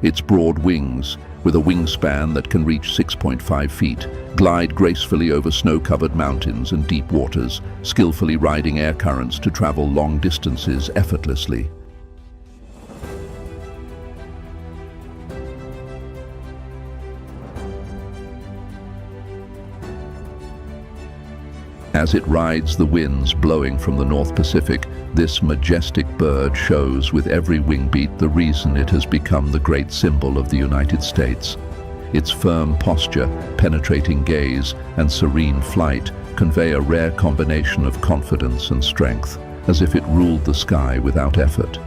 Its broad wings, with a wingspan that can reach 6.5 feet, glide gracefully over snow-covered mountains and deep waters, skillfully riding air currents to travel long distances effortlessly. As it rides the winds blowing from the North Pacific, this majestic bird shows with every wing beat the reason it has become the great symbol of the United States. Its firm posture, penetrating gaze, and serene flight convey a rare combination of confidence and strength, as if it ruled the sky without effort.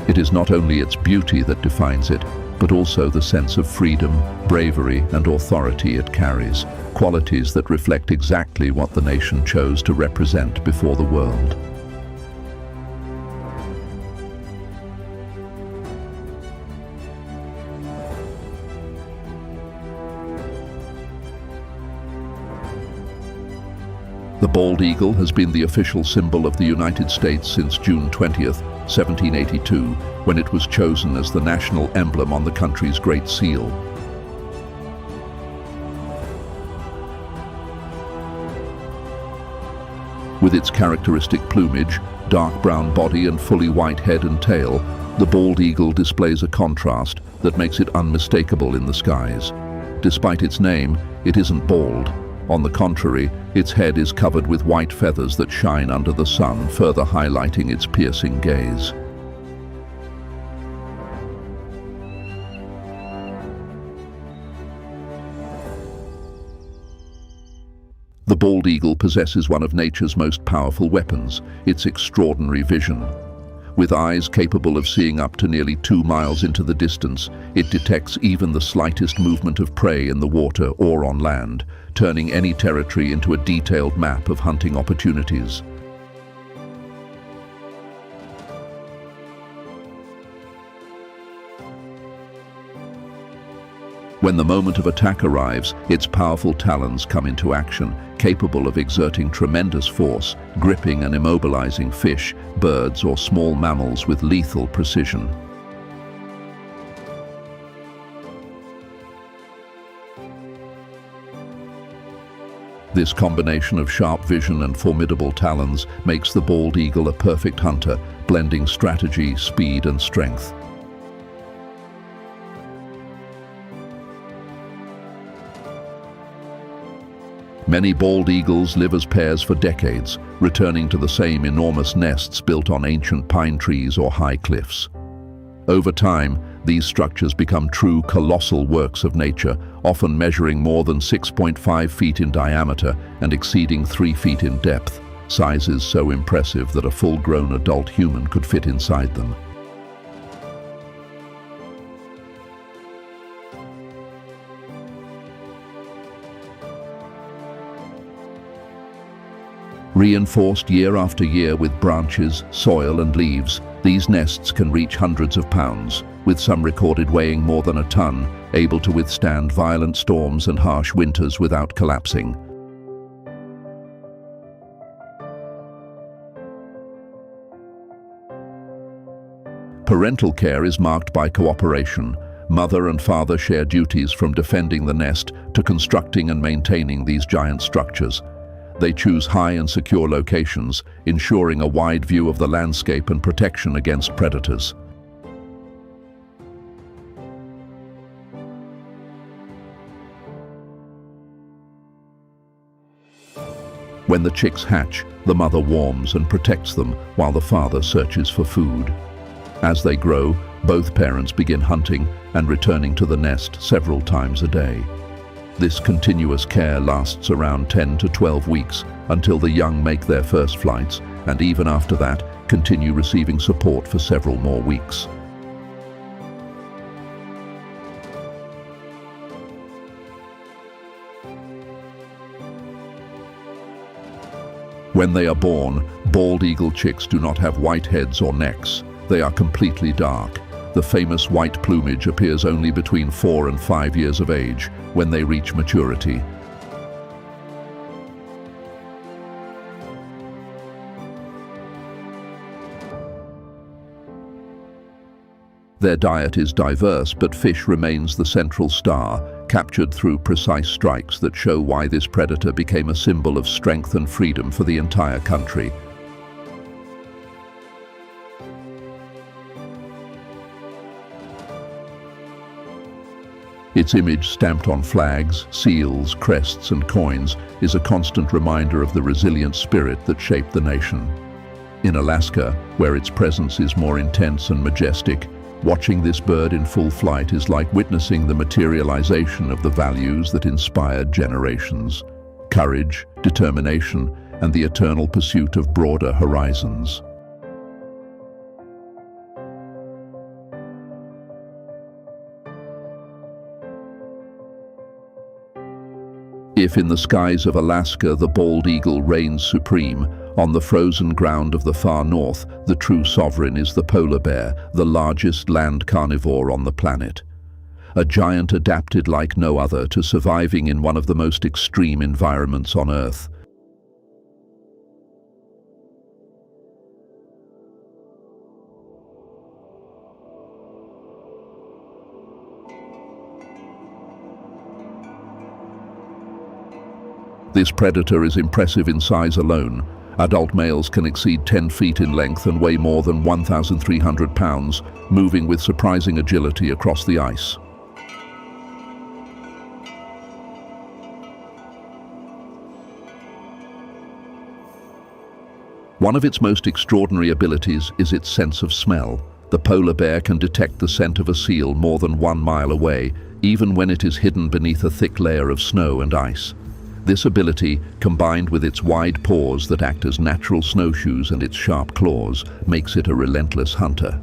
It is not only its beauty that defines it, but also the sense of freedom, bravery, and authority it carries, qualities that reflect exactly what the nation chose to represent before the world. The bald eagle has been the official symbol of the United States since June 20th, 1782, when it was chosen as the national emblem on the country's Great Seal. With its characteristic plumage, dark brown body and fully white head and tail, the bald eagle displays a contrast that makes it unmistakable in the skies. Despite its name, it isn't bald. On the contrary, its head is covered with white feathers that shine under the sun, further highlighting its piercing gaze. The bald eagle possesses one of nature's most powerful weapons, its extraordinary vision. With eyes capable of seeing up to nearly 2 miles into the distance, it detects even the slightest movement of prey in the water or on land, turning any territory into a detailed map of hunting opportunities. When the moment of attack arrives, its powerful talons come into action, capable of exerting tremendous force, gripping and immobilizing fish, birds, or small mammals with lethal precision. This combination of sharp vision and formidable talons makes the bald eagle a perfect hunter, blending strategy, speed, and strength. Many bald eagles live as pairs for decades, returning to the same enormous nests built on ancient pine trees or high cliffs. Over time, these structures become true colossal works of nature, often measuring more than 6.5 feet in diameter and exceeding 3 feet in depth, sizes so impressive that a full-grown adult human could fit inside them. Reinforced year after year with branches, soil, and leaves, these nests can reach hundreds of pounds, with some recorded weighing more than a ton, able to withstand violent storms and harsh winters without collapsing. Parental care is marked by cooperation. Mother and father share duties from defending the nest to constructing and maintaining these giant structures. They choose high and secure locations, ensuring a wide view of the landscape and protection against predators. When the chicks hatch, the mother warms and protects them while the father searches for food. As they grow, both parents begin hunting and returning to the nest several times a day. This continuous care lasts around 10 to 12 weeks until the young make their first flights, and even after that, continue receiving support for several more weeks. When they are born, bald eagle chicks do not have white heads or necks. They are completely dark. The famous white plumage appears only between 4 and 5 years of age, when they reach maturity. Their diet is diverse, but fish remains the central star, captured through precise strikes that show why this predator became a symbol of strength and freedom for the entire country. Its image stamped on flags, seals, crests, and coins is a constant reminder of the resilient spirit that shaped the nation. In Alaska, where its presence is more intense and majestic, watching this bird in full flight is like witnessing the materialization of the values that inspired generations: courage, determination, and the eternal pursuit of broader horizons. If in the skies of Alaska the bald eagle reigns supreme, on the frozen ground of the far north, the true sovereign is the polar bear, the largest land carnivore on the planet. A giant adapted like no other to surviving in one of the most extreme environments on Earth. This predator is impressive in size alone. Adult males can exceed 10 feet in length and weigh more than 1,300 pounds, moving with surprising agility across the ice. One of its most extraordinary abilities is its sense of smell. The polar bear can detect the scent of a seal more than 1 mile away, even when it is hidden beneath a thick layer of snow and ice. This ability, combined with its wide paws that act as natural snowshoes and its sharp claws, makes it a relentless hunter.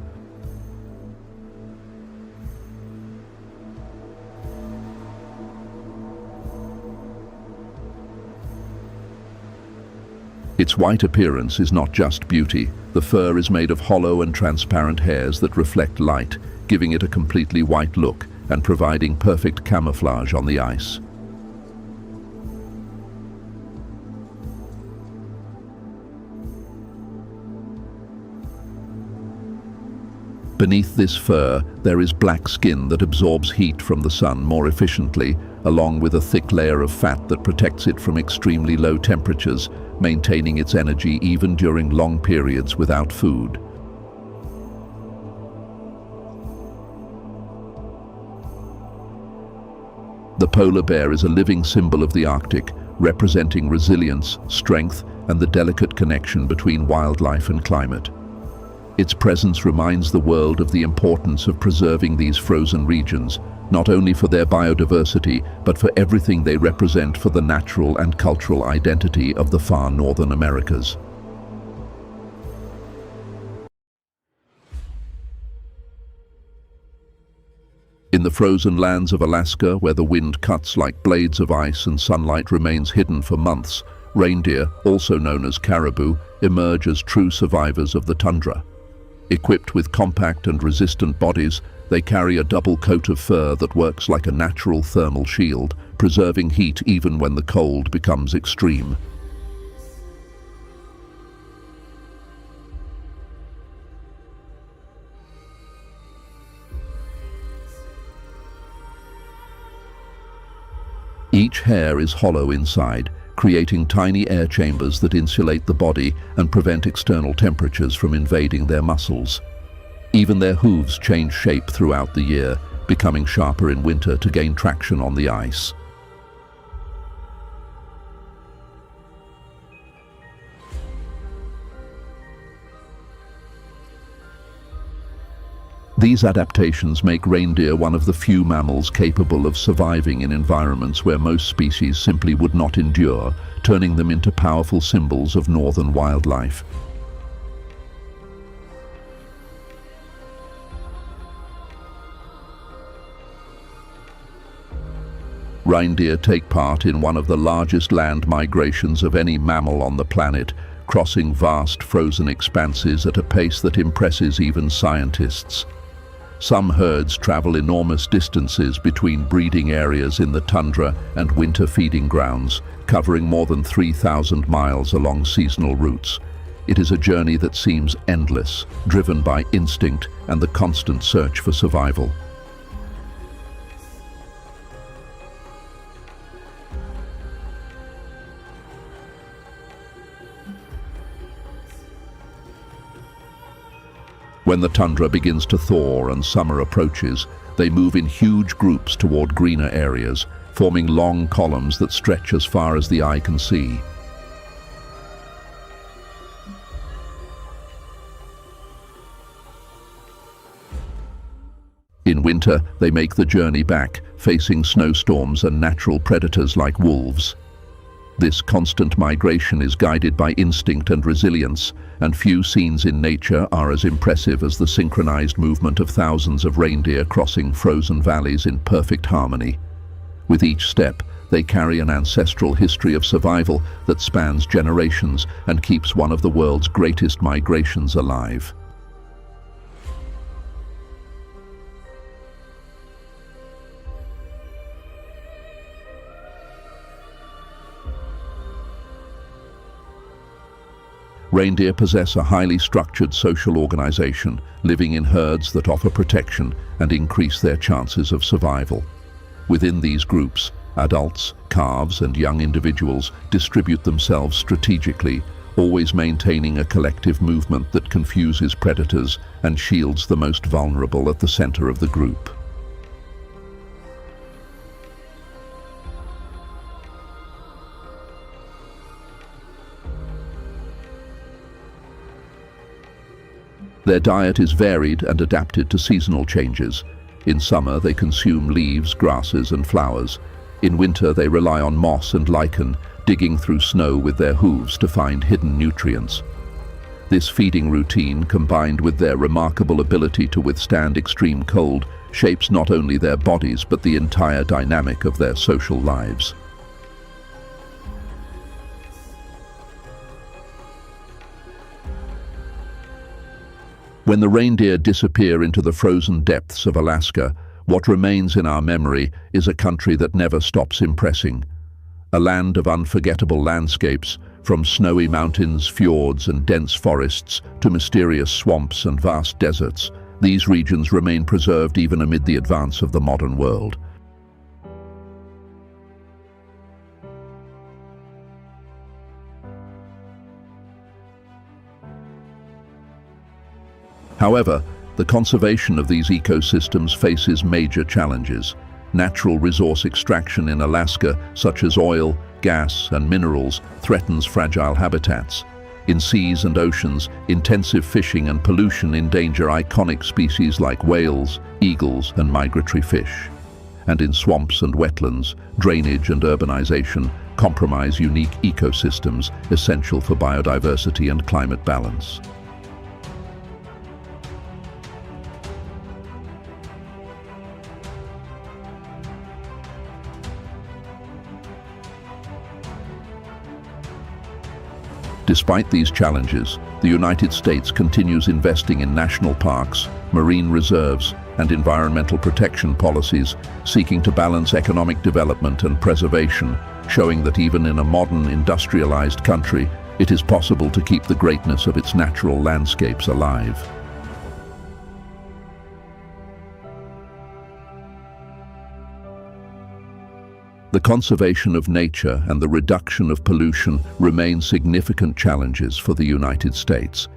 Its white appearance is not just beauty. The fur is made of hollow and transparent hairs that reflect light, giving it a completely white look and providing perfect camouflage on the ice. Beneath this fur, there is black skin that absorbs heat from the sun more efficiently, along with a thick layer of fat that protects it from extremely low temperatures, maintaining its energy even during long periods without food. The polar bear is a living symbol of the Arctic, representing resilience, strength, and the delicate connection between wildlife and climate. Its presence reminds the world of the importance of preserving these frozen regions, not only for their biodiversity, but for everything they represent for the natural and cultural identity of the far northern Americas. In the frozen lands of Alaska, where the wind cuts like blades of ice and sunlight remains hidden for months, reindeer, also known as caribou, emerge as true survivors of the tundra. Equipped with compact and resistant bodies, they carry a double coat of fur that works like a natural thermal shield, preserving heat even when the cold becomes extreme. Each hair is hollow inside, creating tiny air chambers that insulate the body and prevent external temperatures from invading their muscles. Even their hooves change shape throughout the year, becoming sharper in winter to gain traction on the ice. These adaptations make reindeer one of the few mammals capable of surviving in environments where most species simply would not endure, turning them into powerful symbols of northern wildlife. Reindeer take part in one of the largest land migrations of any mammal on the planet, crossing vast frozen expanses at a pace that impresses even scientists. Some herds travel enormous distances between breeding areas in the tundra and winter feeding grounds, covering more than 3,000 miles along seasonal routes. It is a journey that seems endless, driven by instinct and the constant search for survival. When the tundra begins to thaw and summer approaches, they move in huge groups toward greener areas, forming long columns that stretch as far as the eye can see. In winter, they make the journey back, facing snowstorms and natural predators like wolves. This constant migration is guided by instinct and resilience, and few scenes in nature are as impressive as the synchronized movement of thousands of reindeer crossing frozen valleys in perfect harmony. With each step, they carry an ancestral history of survival that spans generations and keeps one of the world's greatest migrations alive. Reindeer possess a highly structured social organization, living in herds that offer protection and increase their chances of survival. Within these groups, adults, calves, and young individuals distribute themselves strategically, always maintaining a collective movement that confuses predators and shields the most vulnerable at the center of the group. Their diet is varied and adapted to seasonal changes. In summer, they consume leaves, grasses, and flowers. In winter, they rely on moss and lichen, digging through snow with their hooves to find hidden nutrients. This feeding routine, combined with their remarkable ability to withstand extreme cold, shapes not only their bodies but the entire dynamic of their social lives. When the reindeer disappear into the frozen depths of Alaska, what remains in our memory is a country that never stops impressing. A land of unforgettable landscapes, from snowy mountains, fjords, and dense forests to mysterious swamps and vast deserts. These regions remain preserved even amid the advance of the modern world. However, the conservation of these ecosystems faces major challenges. Natural resource extraction in Alaska, such as oil, gas, and minerals, threatens fragile habitats. In seas and oceans, intensive fishing and pollution endanger iconic species like whales, eagles, and migratory fish. And in swamps and wetlands, drainage and urbanization compromise unique ecosystems essential for biodiversity and climate balance. Despite these challenges, the United States continues investing in national parks, marine reserves, and environmental protection policies, seeking to balance economic development and preservation, showing that even in a modern, industrialized country, it is possible to keep the greatness of its natural landscapes alive. The conservation of nature and the reduction of pollution remain significant challenges for the United States.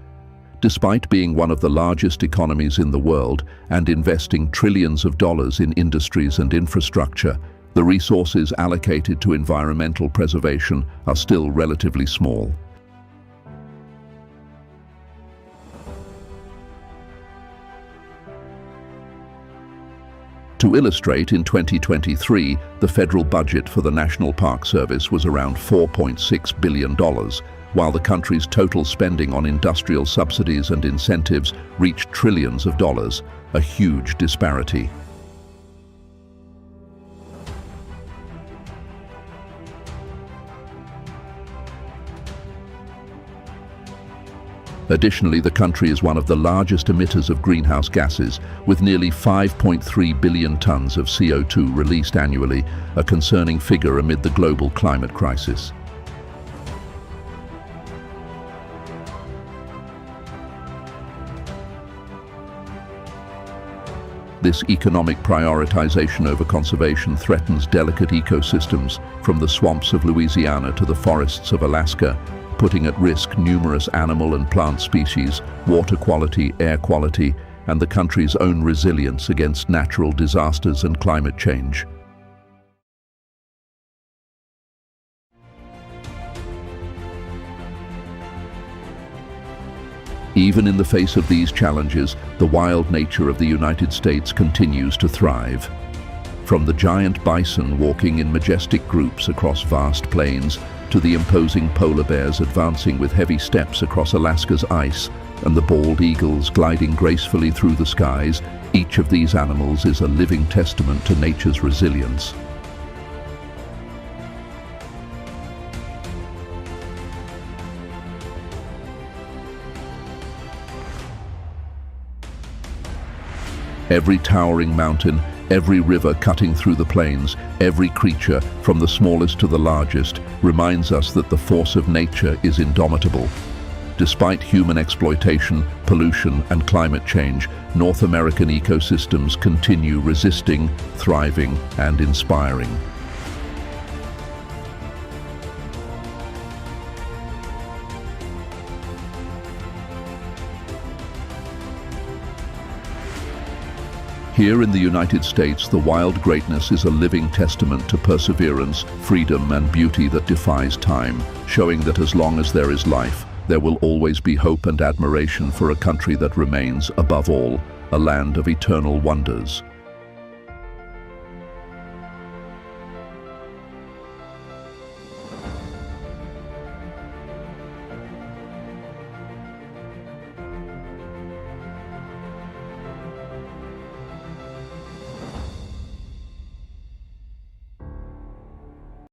Despite being one of the largest economies in the world and investing trillions of dollars in industries and infrastructure, the resources allocated to environmental preservation are still relatively small. To illustrate, in 2023, the federal budget for the National Park Service was around $4.6 billion, while the country's total spending on industrial subsidies and incentives reached trillions of dollars, a huge disparity. Additionally, the country is one of the largest emitters of greenhouse gases, with nearly 5.3 billion tons of CO2 released annually, a concerning figure amid the global climate crisis. This economic prioritization over conservation threatens delicate ecosystems, from the swamps of Louisiana to the forests of Alaska, putting at risk numerous animal and plant species, water quality, air quality, and the country's own resilience against natural disasters and climate change. Even in the face of these challenges, the wild nature of the United States continues to thrive. From the giant bison walking in majestic groups across vast plains, to the imposing polar bears advancing with heavy steps across Alaska's ice, and the bald eagles gliding gracefully through the skies, each of these animals is a living testament to nature's resilience. Every towering mountain, every river cutting through the plains, every creature, from the smallest to the largest, reminds us that the force of nature is indomitable. Despite human exploitation, pollution, and climate change, North American ecosystems continue resisting, thriving, and inspiring. Here in the United States, the wild greatness is a living testament to perseverance, freedom, and beauty that defies time, showing that as long as there is life, there will always be hope and admiration for a country that remains, above all, a land of eternal wonders.